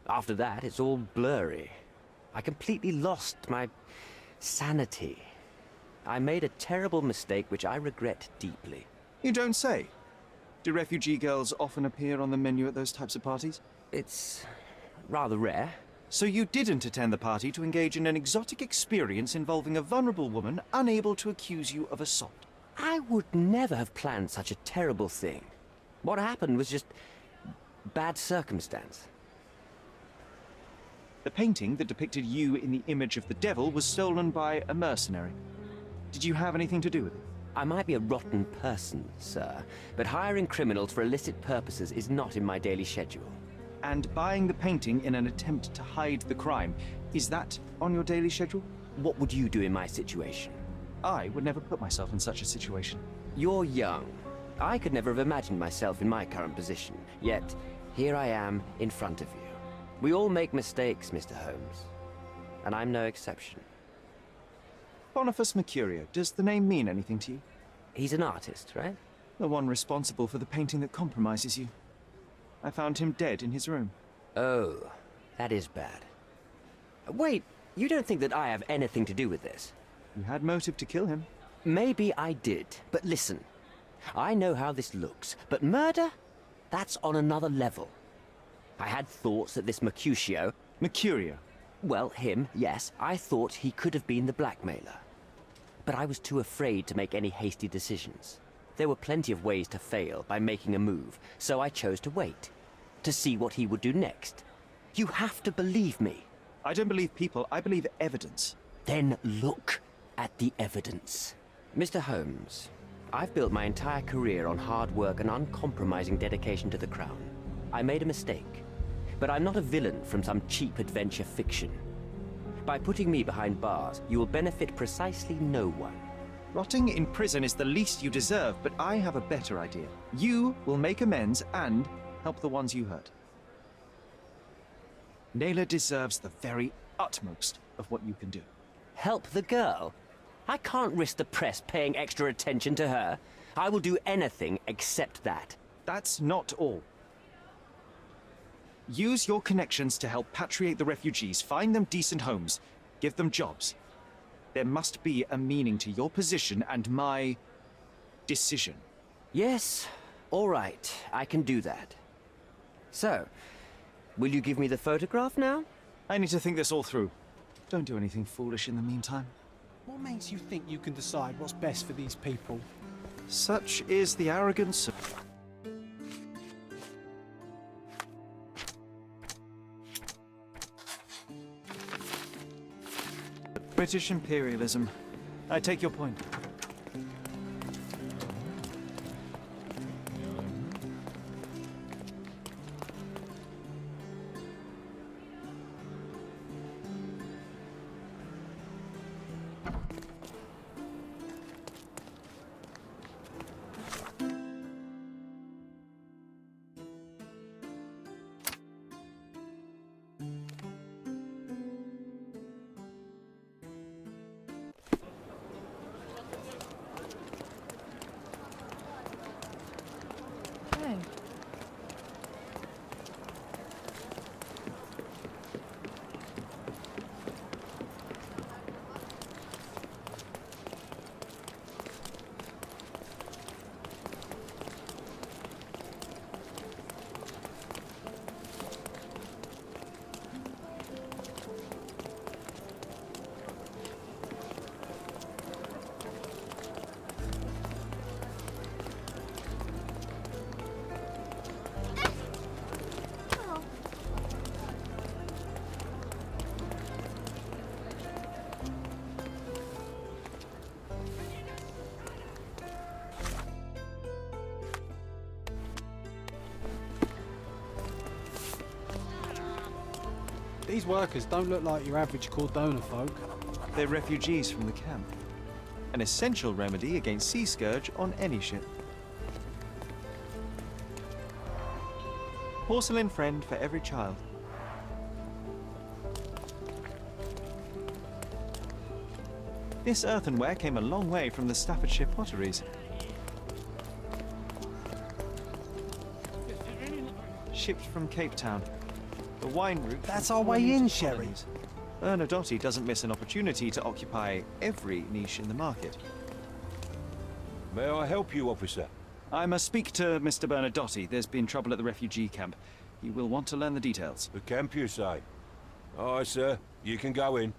After that, it's all blurry. I completely lost my sanity. I made a terrible mistake which I regret deeply. You don't say. Do refugee girls often appear on the menu at those types of parties? It's rather rare. So you didn't attend the party to engage in an exotic experience involving a vulnerable woman unable to accuse you of assault? I would never have planned such a terrible thing. What happened was just bad circumstance. The painting that depicted you in the image of the devil was stolen by a mercenary. Did you have anything to do with it? I might be a rotten person, sir, but hiring criminals for illicit purposes is not in my daily schedule. And buying the painting in an attempt to hide the crime, is that on your daily schedule? What would you do in my situation? I would never put myself in such a situation. You're young. I could never have imagined myself in my current position, yet here I am in front of you. We all make mistakes, Mr. Holmes, and I'm no exception. Boniface Mercurio, does the name mean anything to you? He's an artist, right? The one responsible for the painting that compromises you. I found him dead in his room. Oh, that is bad. Wait, you don't think that I have anything to do with this? You had motive to kill him. Maybe I did, but listen. I know how this looks, but murder? That's on another level. I had thoughts that this Mercurio... Mercurio? Well, him, yes. I thought he could have been the blackmailer. But I was too afraid to make any hasty decisions. There were plenty of ways to fail by making a move, so I chose to wait. To see what he would do next. You have to believe me. I don't believe people, I believe evidence. Then look at the evidence. Mr. Holmes, I've built my entire career on hard work and uncompromising dedication to the Crown. I made a mistake, but I'm not a villain from some cheap adventure fiction. By putting me behind bars, you will benefit precisely no one. Rotting in prison is the least you deserve, but I have a better idea. You will make amends and help the ones you hurt. Neila deserves the very utmost of what you can do. Help the girl? I can't risk the press paying extra attention to her. I will do anything except that. That's not all. Use your connections to help patriate the refugees, find them decent homes, give them jobs. There must be a meaning to your position and my decision. Yes, all right, I can do that. So, will you give me the photograph now? I need to think this all through. Don't do anything foolish in the meantime. What makes you think you can decide what's best for these people? Such is the arrogance of... British imperialism. I take your point. These workers don't look like your average Cordona folk. They're refugees from the camp. An essential remedy against sea scourge on any ship. Porcelain friend for every child. This earthenware came a long way from the Staffordshire potteries. Shipped from Cape Town. The wine route... That's our way in, Sherry. Bernadotti doesn't miss an opportunity to occupy every niche in the market. May I help you, officer? I must speak to Mr. Bernadotti. There's been trouble at the refugee camp. He will want to learn the details. The camp, you say? Aye, sir. You can go in.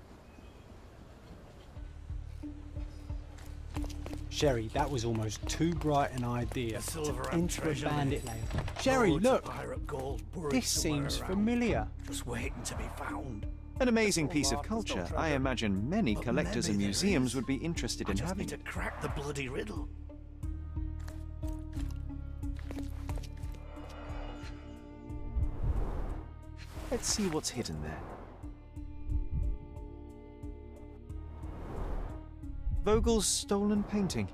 Sherry, that was almost too bright an idea Silver to and enter a treasure, bandit mate. layer. Sherry, Loads of look! pirate gold buried This somewhere seems around. familiar. Just waiting to be found. An amazing piece of culture. I imagine many But collectors and maybe there museums is. would be interested I in just having need to it. crack the bloody riddle. Let's see what's hidden there. Vogel's stolen painting.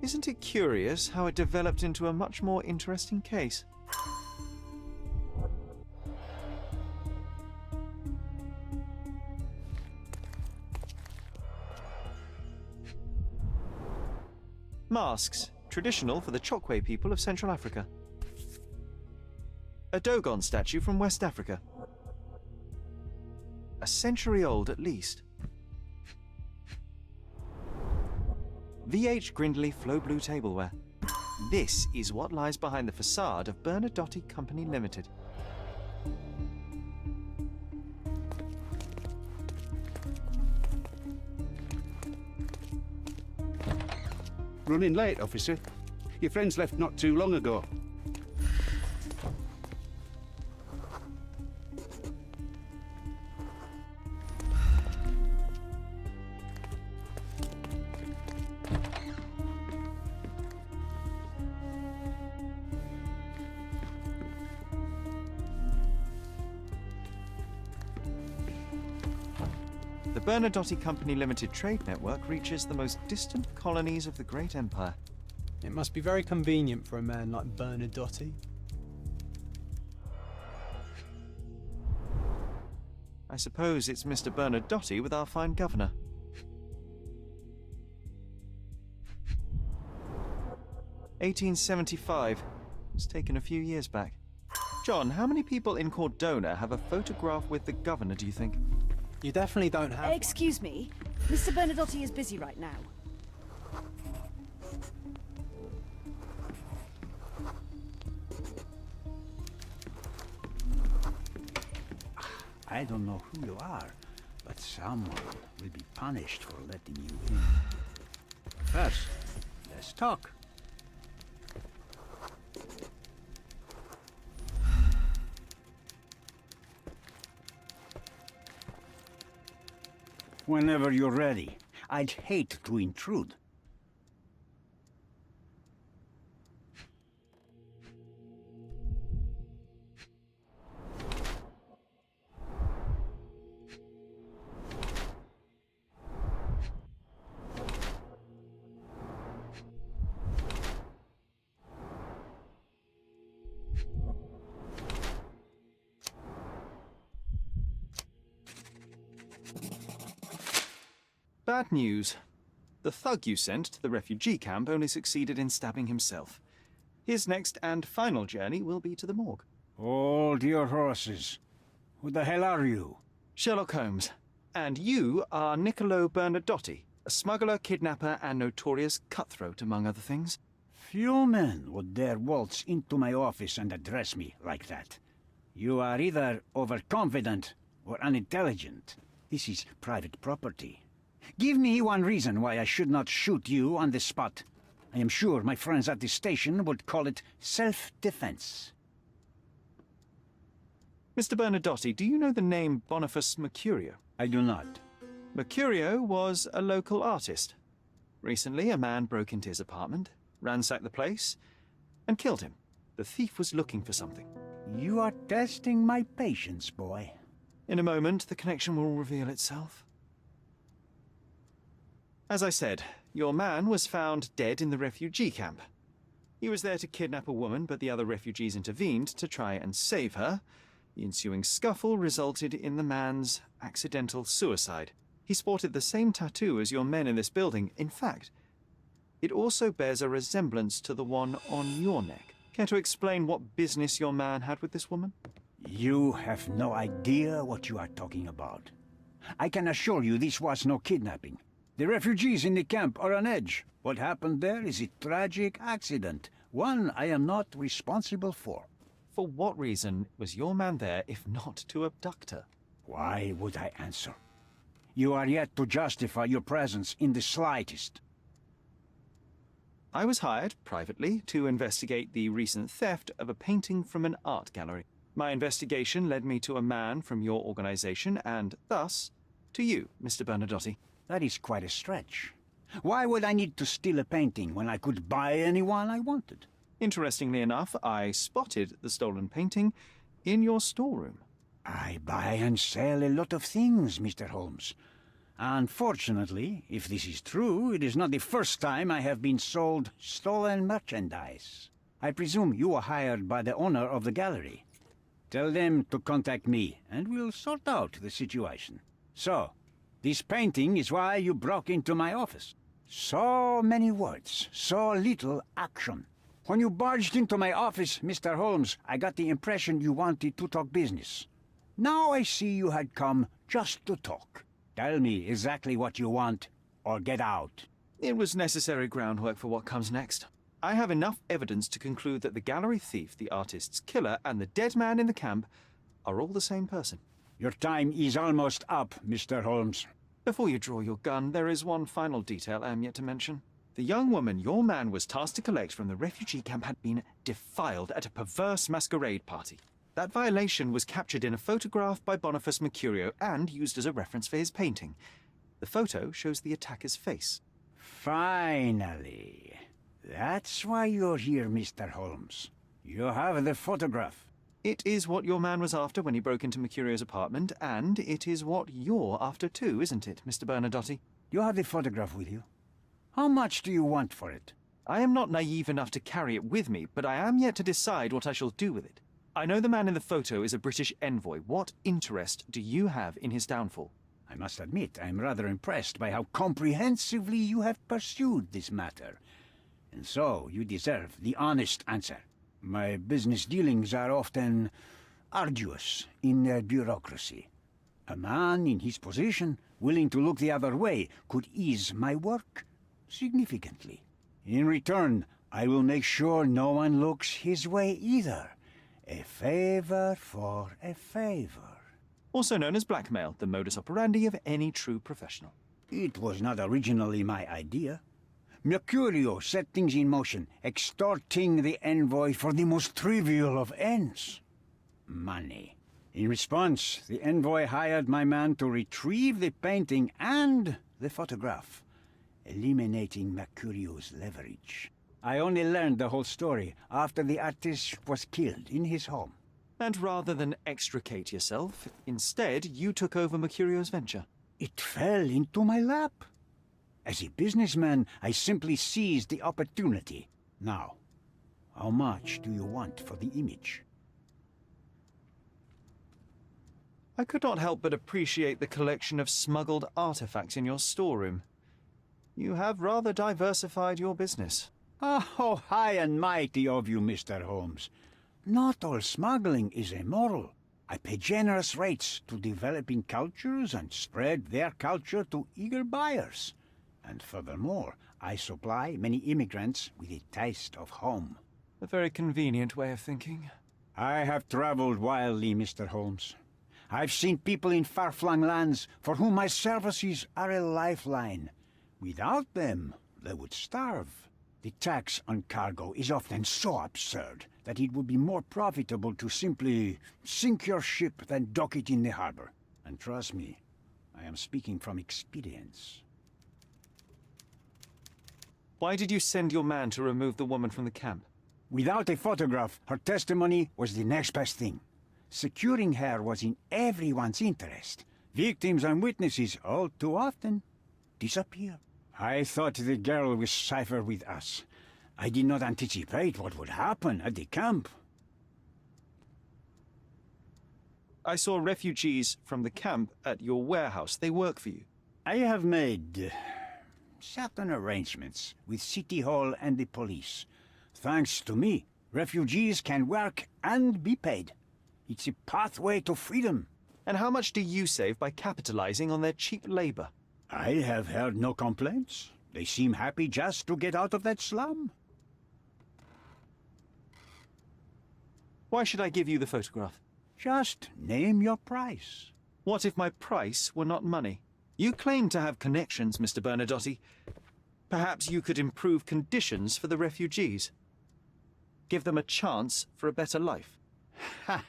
Isn't it curious how it developed into a much more interesting case? Masks, traditional for the Chokwe people of Central Africa. A Dogon statue from West Africa. A century old at least. VH Grindley Flow Blue tableware. This is what lies behind the facade of Bernadotti Company Limited. Running late, officer. Your friends left not too long ago. The Bernadotti Company Limited trade network reaches the most distant colonies of the Great Empire. It must be very convenient for a man like Bernadotti. I suppose it's Mr. Bernadotti with our fine governor. "1875. It's taken a few years back. John, how many people in Cordona have a photograph with the governor, do you think? You definitely don't have Excuse me. Mr. Bernadotti is busy right now. I don't know who you are, but someone will be punished for letting you in. First, let's talk. Whenever you're ready. I'd hate to intrude. Bad news. The thug you sent to the refugee camp only succeeded in stabbing himself. His next and final journey will be to the morgue. Hold your horses. Who the hell are you? Sherlock Holmes. And you are Niccolo Bernadotti, a smuggler, kidnapper, and notorious cutthroat, among other things. Few men would dare waltz into my office and address me like that. You are either overconfident or unintelligent. This is private property. Give me one reason why I should not shoot you on the spot. I am sure my friends at the station would call it self-defense. Mr. Bernadotti, do you know the name Boniface Mercurio? I do not. Mercurio was a local artist. Recently, a man broke into his apartment, ransacked the place, and killed him. The thief was looking for something. You are testing my patience, boy. In a moment, the connection will reveal itself. As I said, your man was found dead in the refugee camp. He was there to kidnap a woman, but the other refugees intervened to try and save her. The ensuing scuffle resulted in the man's accidental suicide. He sported the same tattoo as your men in this building. In fact, it also bears a resemblance to the one on your neck. Care to explain what business your man had with this woman? You have no idea what you are talking about. I can assure you this was no kidnapping. The refugees in the camp are on edge. What happened there is a tragic accident, one I am not responsible for. For what reason was your man there if not to abduct her? Why would I answer? You are yet to justify your presence in the slightest. I was hired, privately, to investigate the recent theft of a painting from an art gallery. My investigation led me to a man from your organization and, thus, to you, Mr. Bernadotti. That is quite a stretch. Why would I need to steal a painting when I could buy anyone I wanted? Interestingly enough, I spotted the stolen painting in your storeroom. I buy and sell a lot of things, Mr. Holmes. Unfortunately, if this is true, it is not the first time I have been sold stolen merchandise. I presume you were hired by the owner of the gallery. Tell them to contact me, and we'll sort out the situation. So, this painting is why you broke into my office. So many words, so little action. When you barged into my office, Mr. Holmes, I got the impression you wanted to talk business. Now I see you had come just to talk. Tell me exactly what you want, or get out. It was necessary groundwork for what comes next. I have enough evidence to conclude that the gallery thief, the artist's killer, and the dead man in the camp are all the same person. Your time is almost up, Mr. Holmes. Before you draw your gun, there is one final detail I am yet to mention. The young woman your man was tasked to collect from the refugee camp had been defiled at a perverse masquerade party. That violation was captured in a photograph by Boniface Mercurio and used as a reference for his painting. The photo shows the attacker's face. Finally. That's why you're here, Mr. Holmes. You have the photograph. It is what your man was after when he broke into Mercurio's apartment, and it is what you're after too, isn't it, Mr. Bernadotti? You have the photograph with you. How much do you want for it? I am not naive enough to carry it with me, but I am yet to decide what I shall do with it. I know the man in the photo is a British envoy. What interest do you have in his downfall? I must admit, I am rather impressed by how comprehensively you have pursued this matter. And so, you deserve the honest answer. My business dealings are often arduous in their bureaucracy. A man in his position, willing to look the other way, could ease my work significantly. In return, I will make sure no one looks his way either. A favor for a favor. Also known as blackmail, the modus operandi of any true professional. It was not originally my idea. Mercurio set things in motion, extorting the Envoy for the most trivial of ends. Money. In response, the Envoy hired my man to retrieve the painting and the photograph, eliminating Mercurio's leverage. I only learned the whole story after the artist was killed in his home. And rather than extricate yourself, instead you took over Mercurio's venture. It fell into my lap. As a businessman, I simply seized the opportunity. Now, how much do you want for the image? I could not help but appreciate the collection of smuggled artifacts in your storeroom. You have rather diversified your business. Oh, high and mighty of you, Mr. Holmes. Not all smuggling is immoral. I pay generous rates to developing cultures and spread their culture to eager buyers. And furthermore, I supply many immigrants with a taste of home. A very convenient way of thinking. I have traveled wildly, Mr. Holmes. I've seen people in far-flung lands for whom my services are a lifeline. Without them, they would starve. The tax on cargo is often so absurd that it would be more profitable to simply sink your ship than dock it in the harbor. And trust me, I am speaking from experience. Why did you send your man to remove the woman from the camp? Without a photograph, her testimony was the next best thing. Securing her was in everyone's interest. Victims and witnesses all too often disappear. I thought the girl was safer with us. I did not anticipate what would happen at the camp. I saw refugees from the camp at your warehouse. They work for you. I have made certain arrangements with City Hall and the police. Thanks to me, refugees can work and be paid. It's a pathway to freedom. And how much do you save by capitalizing on their cheap labor? I have heard no complaints. They seem happy just to get out of that slum. Why should I give you the photograph? Just name your price. What if my price were not money? You claim to have connections, Mr. Bernadotti. Perhaps you could improve conditions for the refugees. Give them a chance for a better life. Ha!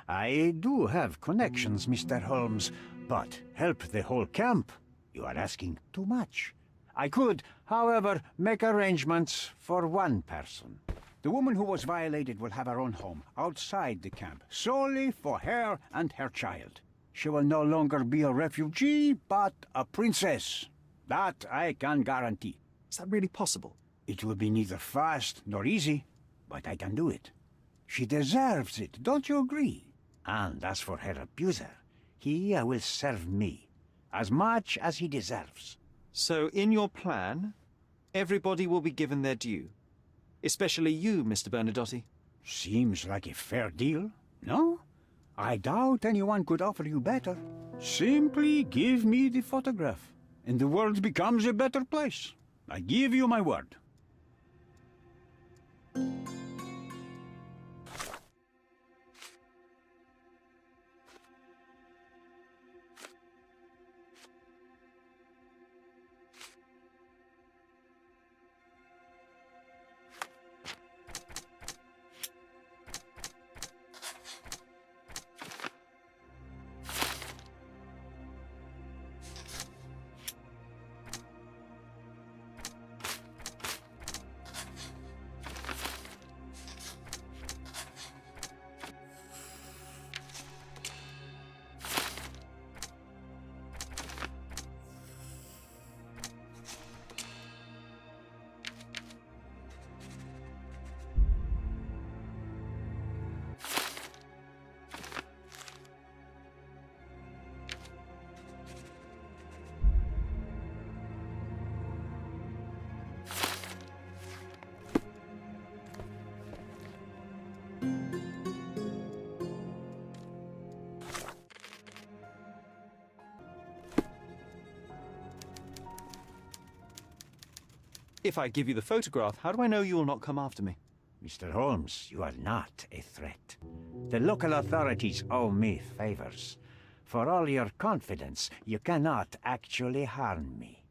I do have connections, Mr. Holmes, but help the whole camp? You are asking too much. I could, however, make arrangements for one person. The woman who was violated will have her own home outside the camp, solely for her and her child. She will no longer be a refugee, but a princess. That I can guarantee. Is that really possible? It will be neither fast nor easy, but I can do it. She deserves it, don't you agree? And as for her abuser, he will serve me, as much as he deserves. So in your plan, everybody will be given their due. Especially you, Mr. Bernadotti. Seems like a fair deal, no? I doubt anyone could offer you better. Simply give me the photograph, and the world becomes a better place. I give you my word. If I give you the photograph, how do I know you will not come after me? Mr. Holmes, you are not a threat. The local authorities owe me favors. For all your confidence, you cannot actually harm me.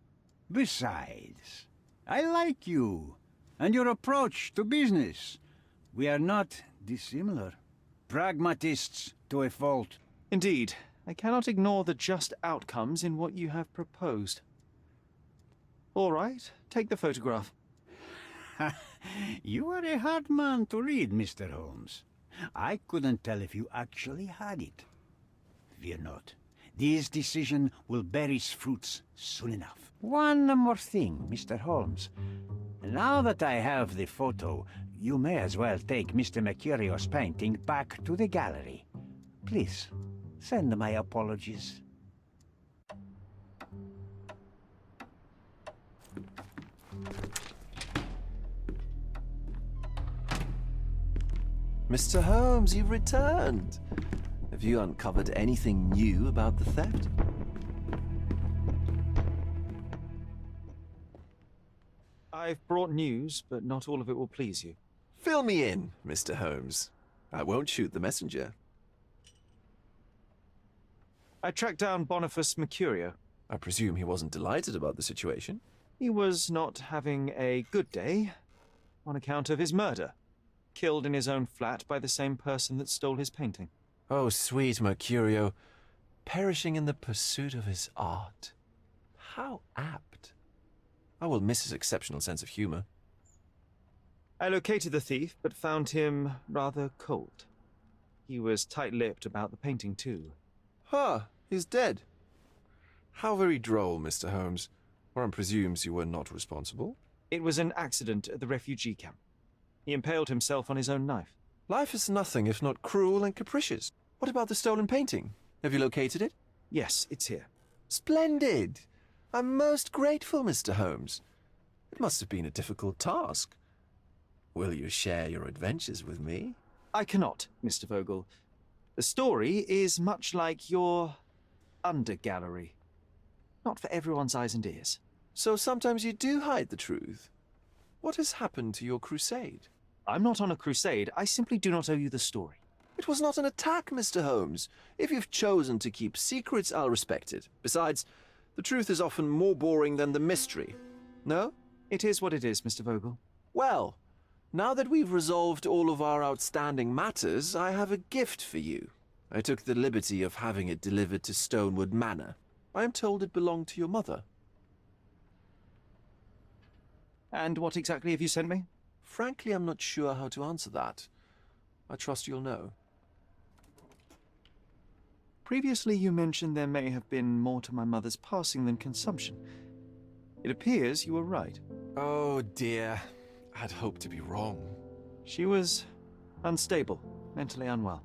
Besides, I like you, and your approach to business. We are not dissimilar. Pragmatists to a fault. Indeed, I cannot ignore the just outcomes in what you have proposed. All right, take the photograph. You are a hard man to read, Mr. Holmes. I couldn't tell if you actually had it. Fear not. This decision will bear its fruits soon enough. One more thing, Mr. Holmes. Now that I have the photo, you may as well take Mr. Mercurio's painting back to the gallery. Please, send my apologies. Mr. Holmes, you've returned. Have you uncovered anything new about the theft? I've brought news, but not all of it will please you. Fill me in, Mr. Holmes. I won't shoot the messenger. I tracked down Boniface Mercurio. I presume he wasn't delighted about the situation? He was not having a good day on account of his murder. Killed in his own flat by the same person that stole his painting. Oh, sweet Mercurio, perishing in the pursuit of his art. How apt. I will miss his exceptional sense of humor. I located the thief, but found him rather cold. He was tight-lipped about the painting, too. Huh, he's dead. How very droll, Mr. Holmes. One presumes you were not responsible. It was an accident at the refugee camp. He impaled himself on his own knife. Life is nothing if not cruel and capricious. What about the stolen painting? Have you located it? Yes, it's here. Splendid! I'm most grateful, Mr. Holmes. It must have been a difficult task. Will you share your adventures with me? I cannot, Mr. Vogel. The story is much like your undergallery. Not for everyone's eyes and ears. So sometimes you do hide the truth. What has happened to your crusade? I'm not on a crusade. I simply do not owe you the story. It was not an attack, Mr. Holmes. If you've chosen to keep secrets, I'll respect it. Besides, the truth is often more boring than the mystery. No? It is what it is, Mr. Vogel. Well, now that we've resolved all of our outstanding matters, I have a gift for you. I took the liberty of having it delivered to Stonewood Manor. I am told it belonged to your mother. And what exactly have you sent me? Frankly, I'm not sure how to answer that. I trust you'll know. Previously, you mentioned there may have been more to my mother's passing than consumption. It appears you were right. Oh dear. I'd hoped to be wrong. She was unstable, mentally unwell.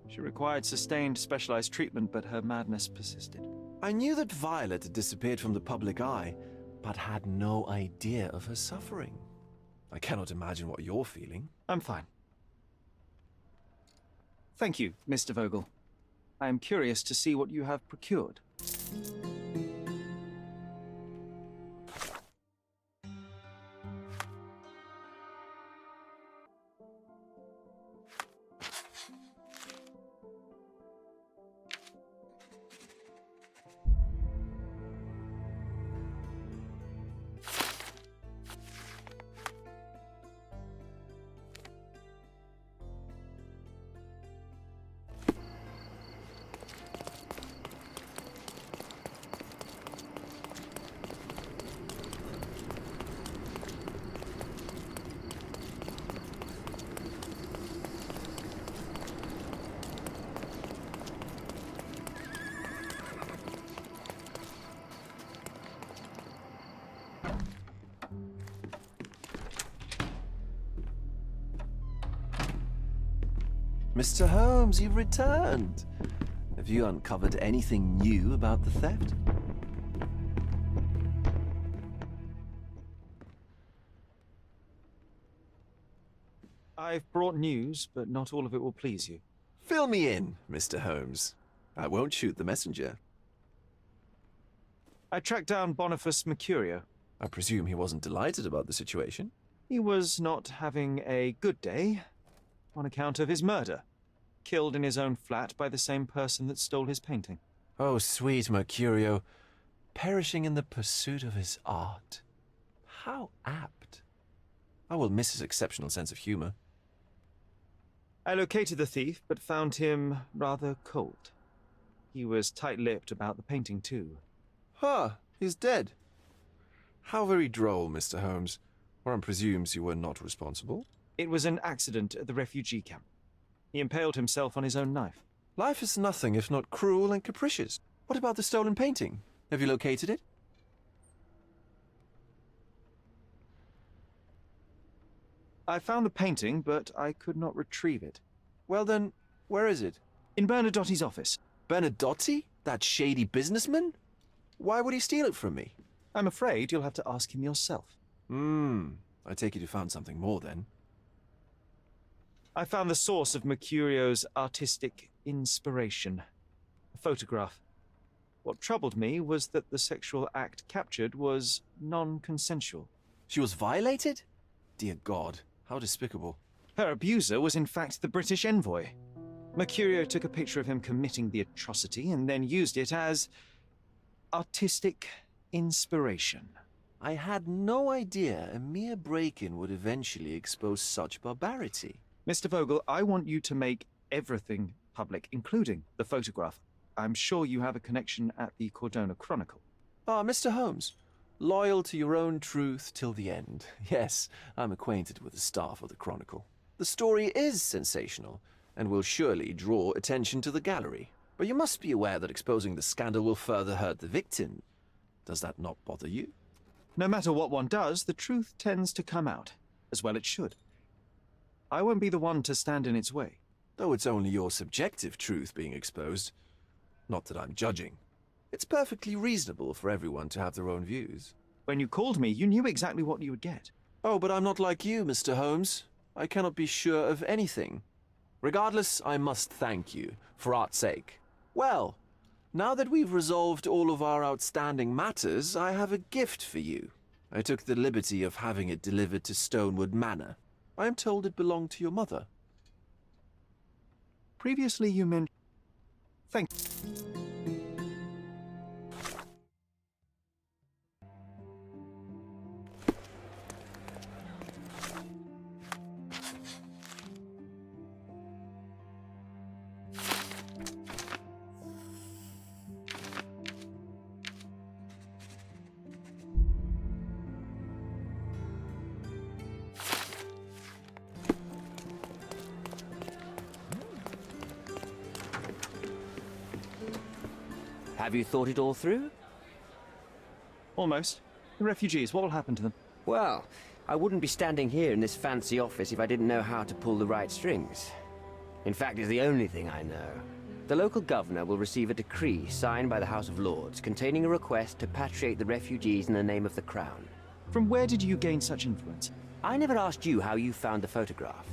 She required sustained, specialized treatment, but her madness persisted. I knew that Violet had disappeared from the public eye, but had no idea of her suffering. I cannot imagine what you're feeling. I'm fine. Thank you, Mr. Vogel. I am curious to see what you have procured. Mr. Holmes, you've returned. Have you uncovered anything new about the theft? I've brought news, but not all of it will please you. Fill me in, Mr. Holmes. I won't shoot the messenger. I tracked down Boniface Mercurio. I presume he wasn't delighted about the situation. He was not having a good day on account of his murder. Killed in his own flat by the same person that stole his painting. Oh, sweet Mercurio, perishing in the pursuit of his art. How apt. I will miss his exceptional sense of humor. I located the thief, but found him rather cold. He was tight-lipped about the painting, too. Huh, he's dead. How very droll, Mr. Holmes. One presumes you were not responsible. It was an accident at the refugee camp. He impaled himself on his own knife. Life is nothing if not cruel and capricious. What about the stolen painting? Have you located it? I found the painting, but I could not retrieve it. Well then, where is it? In Bernadotti's office. Bernadotti? That shady businessman? Why would he steal it from me? I'm afraid you'll have to ask him yourself. I take it you found something more then. I found the source of Mercurio's artistic inspiration. A photograph. What troubled me was that the sexual act captured was non-consensual. She was violated? Dear God, how despicable. Her abuser was in fact the British envoy. Mercurio took a picture of him committing the atrocity and then used it as artistic inspiration. I had no idea a mere break-in would eventually expose such barbarity. Mr. Vogel, I want you to make everything public, including the photograph. I'm sure you have a connection at the Cordona Chronicle. Ah, Mr. Holmes. Loyal to your own truth till the end. Yes, I'm acquainted with the staff of the Chronicle. The story is sensational, and will surely draw attention to the gallery. But you must be aware that exposing the scandal will further hurt the victim. Does that not bother you? No matter what one does, the truth tends to come out, as well it should. I won't be the one to stand in its way. Though it's only your subjective truth being exposed. Not that I'm judging. It's perfectly reasonable for everyone to have their own views. When you called me, you knew exactly what you would get. Oh, but I'm not like you, Mr. Holmes. I cannot be sure of anything. Regardless, I must thank you, for art's sake. Well, now that we've resolved all of our outstanding matters, I have a gift for you. I took the liberty of having it delivered to Stonewood Manor. I am told it belonged to your mother. Previously you mentioned... Thank Have you thought it all through? Almost. The refugees, what will happen to them? Well, I wouldn't be standing here in this fancy office if I didn't know how to pull the right strings. In fact, it's the only thing I know. The local governor will receive a decree signed by the House of Lords containing a request to patriate the refugees in the name of the Crown. From where did you gain such influence? I never asked you how you found the photograph.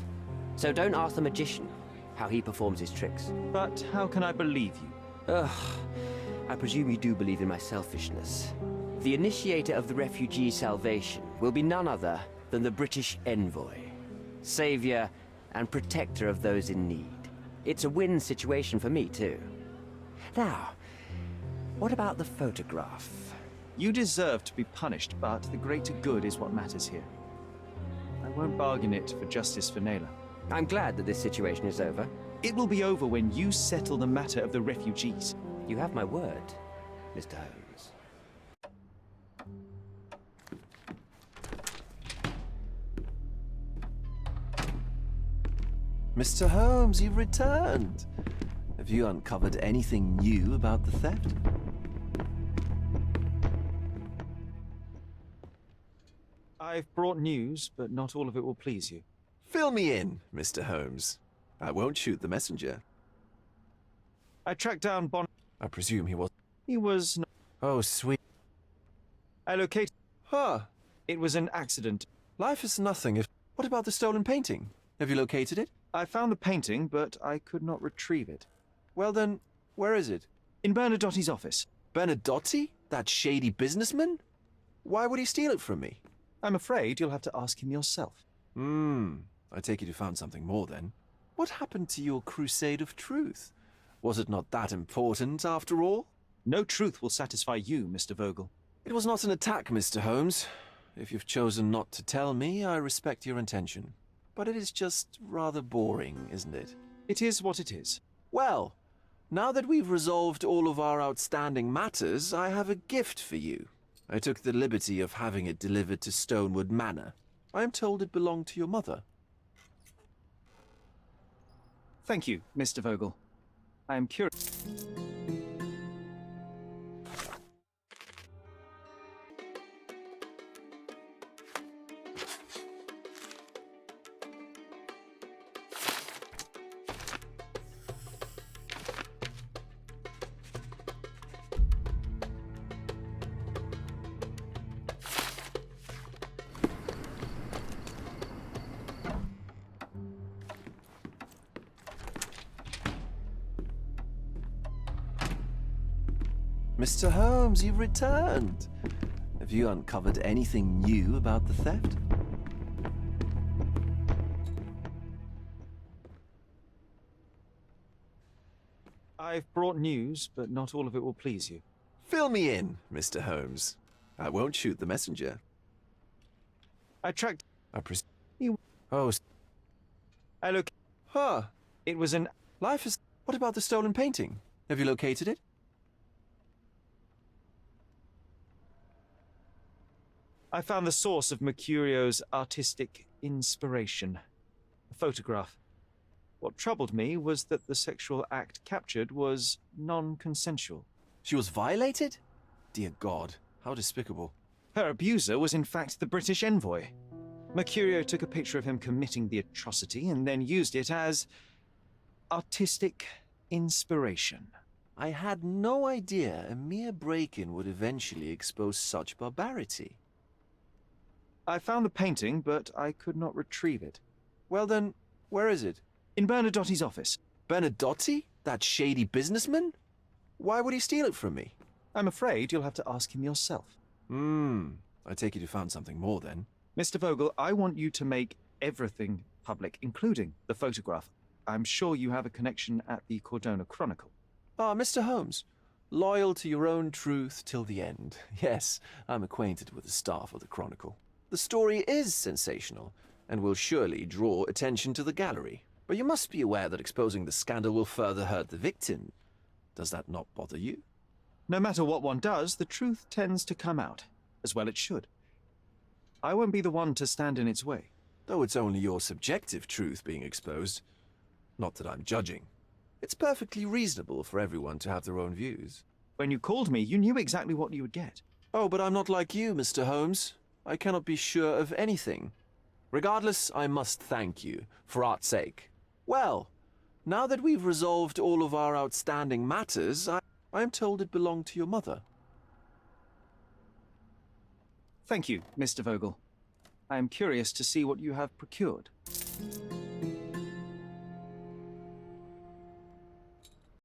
So don't ask the magician how he performs his tricks. But how can I believe you? Ugh. I presume you do believe in my selfishness. The initiator of the refugee salvation will be none other than the British Envoy, savior and protector of those in need. It's a win situation for me, too. Now, what about the photograph? You deserve to be punished, but the greater good is what matters here. I won't bargain it for justice for Neila. I'm glad that this situation is over. It will be over when you settle the matter of the refugees. You have my word, Mr. Holmes. Mr. Holmes, you've returned. Have you uncovered anything new about the theft? I've brought news, but not all of it will please you. Fill me in, Mr. Holmes. I won't shoot the messenger. I tracked down Bon... I presume he was... He was not... Oh, sweet... I located... Huh. It was an accident. Life is nothing if... What about the stolen painting? Have you located it? I found the painting, but I could not retrieve it. Well then, where is it? In Bernadotti's office. Bernadotti? That shady businessman? Why would he steal it from me? I'm afraid you'll have to ask him yourself. I take it you found something more then. What happened to your crusade of truth? Was it not that important, after all? No truth will satisfy you, Mr. Vogel. It was not an attack, Mr. Holmes. If you've chosen not to tell me, I respect your intention. But it is just rather boring, isn't it? It is what it is. Well, now that we've resolved all of our outstanding matters, I have a gift for you. I took the liberty of having it delivered to Stonewood Manor. I am told it belonged to your mother. Thank you, Mr. Vogel. I am curious. Mr. Holmes, you've returned. Have you uncovered anything new about the theft? I've brought news, but not all of it will please you. Fill me in, Mr. Holmes. I won't shoot the messenger. I tracked... Oh... I look... Huh. It was an... Life is... What about the stolen painting? Have you located it? I found the source of Mercurio's artistic inspiration. A photograph. What troubled me was that the sexual act captured was non-consensual. She was violated? Dear God, how despicable. Her abuser was in fact the British envoy. Mercurio took a picture of him committing the atrocity and then used it as artistic inspiration. I had no idea a mere break-in would eventually expose such barbarity. I found the painting, but I could not retrieve it. Well then, where is it? In Bernadotti's office. Bernadotti? That shady businessman? Why would he steal it from me? I'm afraid you'll have to ask him yourself. I take it you found something more then. Mr. Vogel, I want you to make everything public, including the photograph. I'm sure you have a connection at the Cordona Chronicle. Ah, Mr. Holmes. Loyal to your own truth till the end. Yes, I'm acquainted with the staff of the Chronicle. The story is sensational, and will surely draw attention to the gallery. But you must be aware that exposing the scandal will further hurt the victim. Does that not bother you? No matter what one does, the truth tends to come out, as well it should. I won't be the one to stand in its way. Though it's only your subjective truth being exposed. Not that I'm judging. It's perfectly reasonable for everyone to have their own views. When you called me, you knew exactly what you would get. Oh, but I'm not like you, Mr. Holmes. I cannot be sure of anything. Regardless, I must thank you, for art's sake. Well, now that we've resolved all of our outstanding matters, I am told it belonged to your mother. Thank you, Mr. Vogel. I am curious to see what you have procured.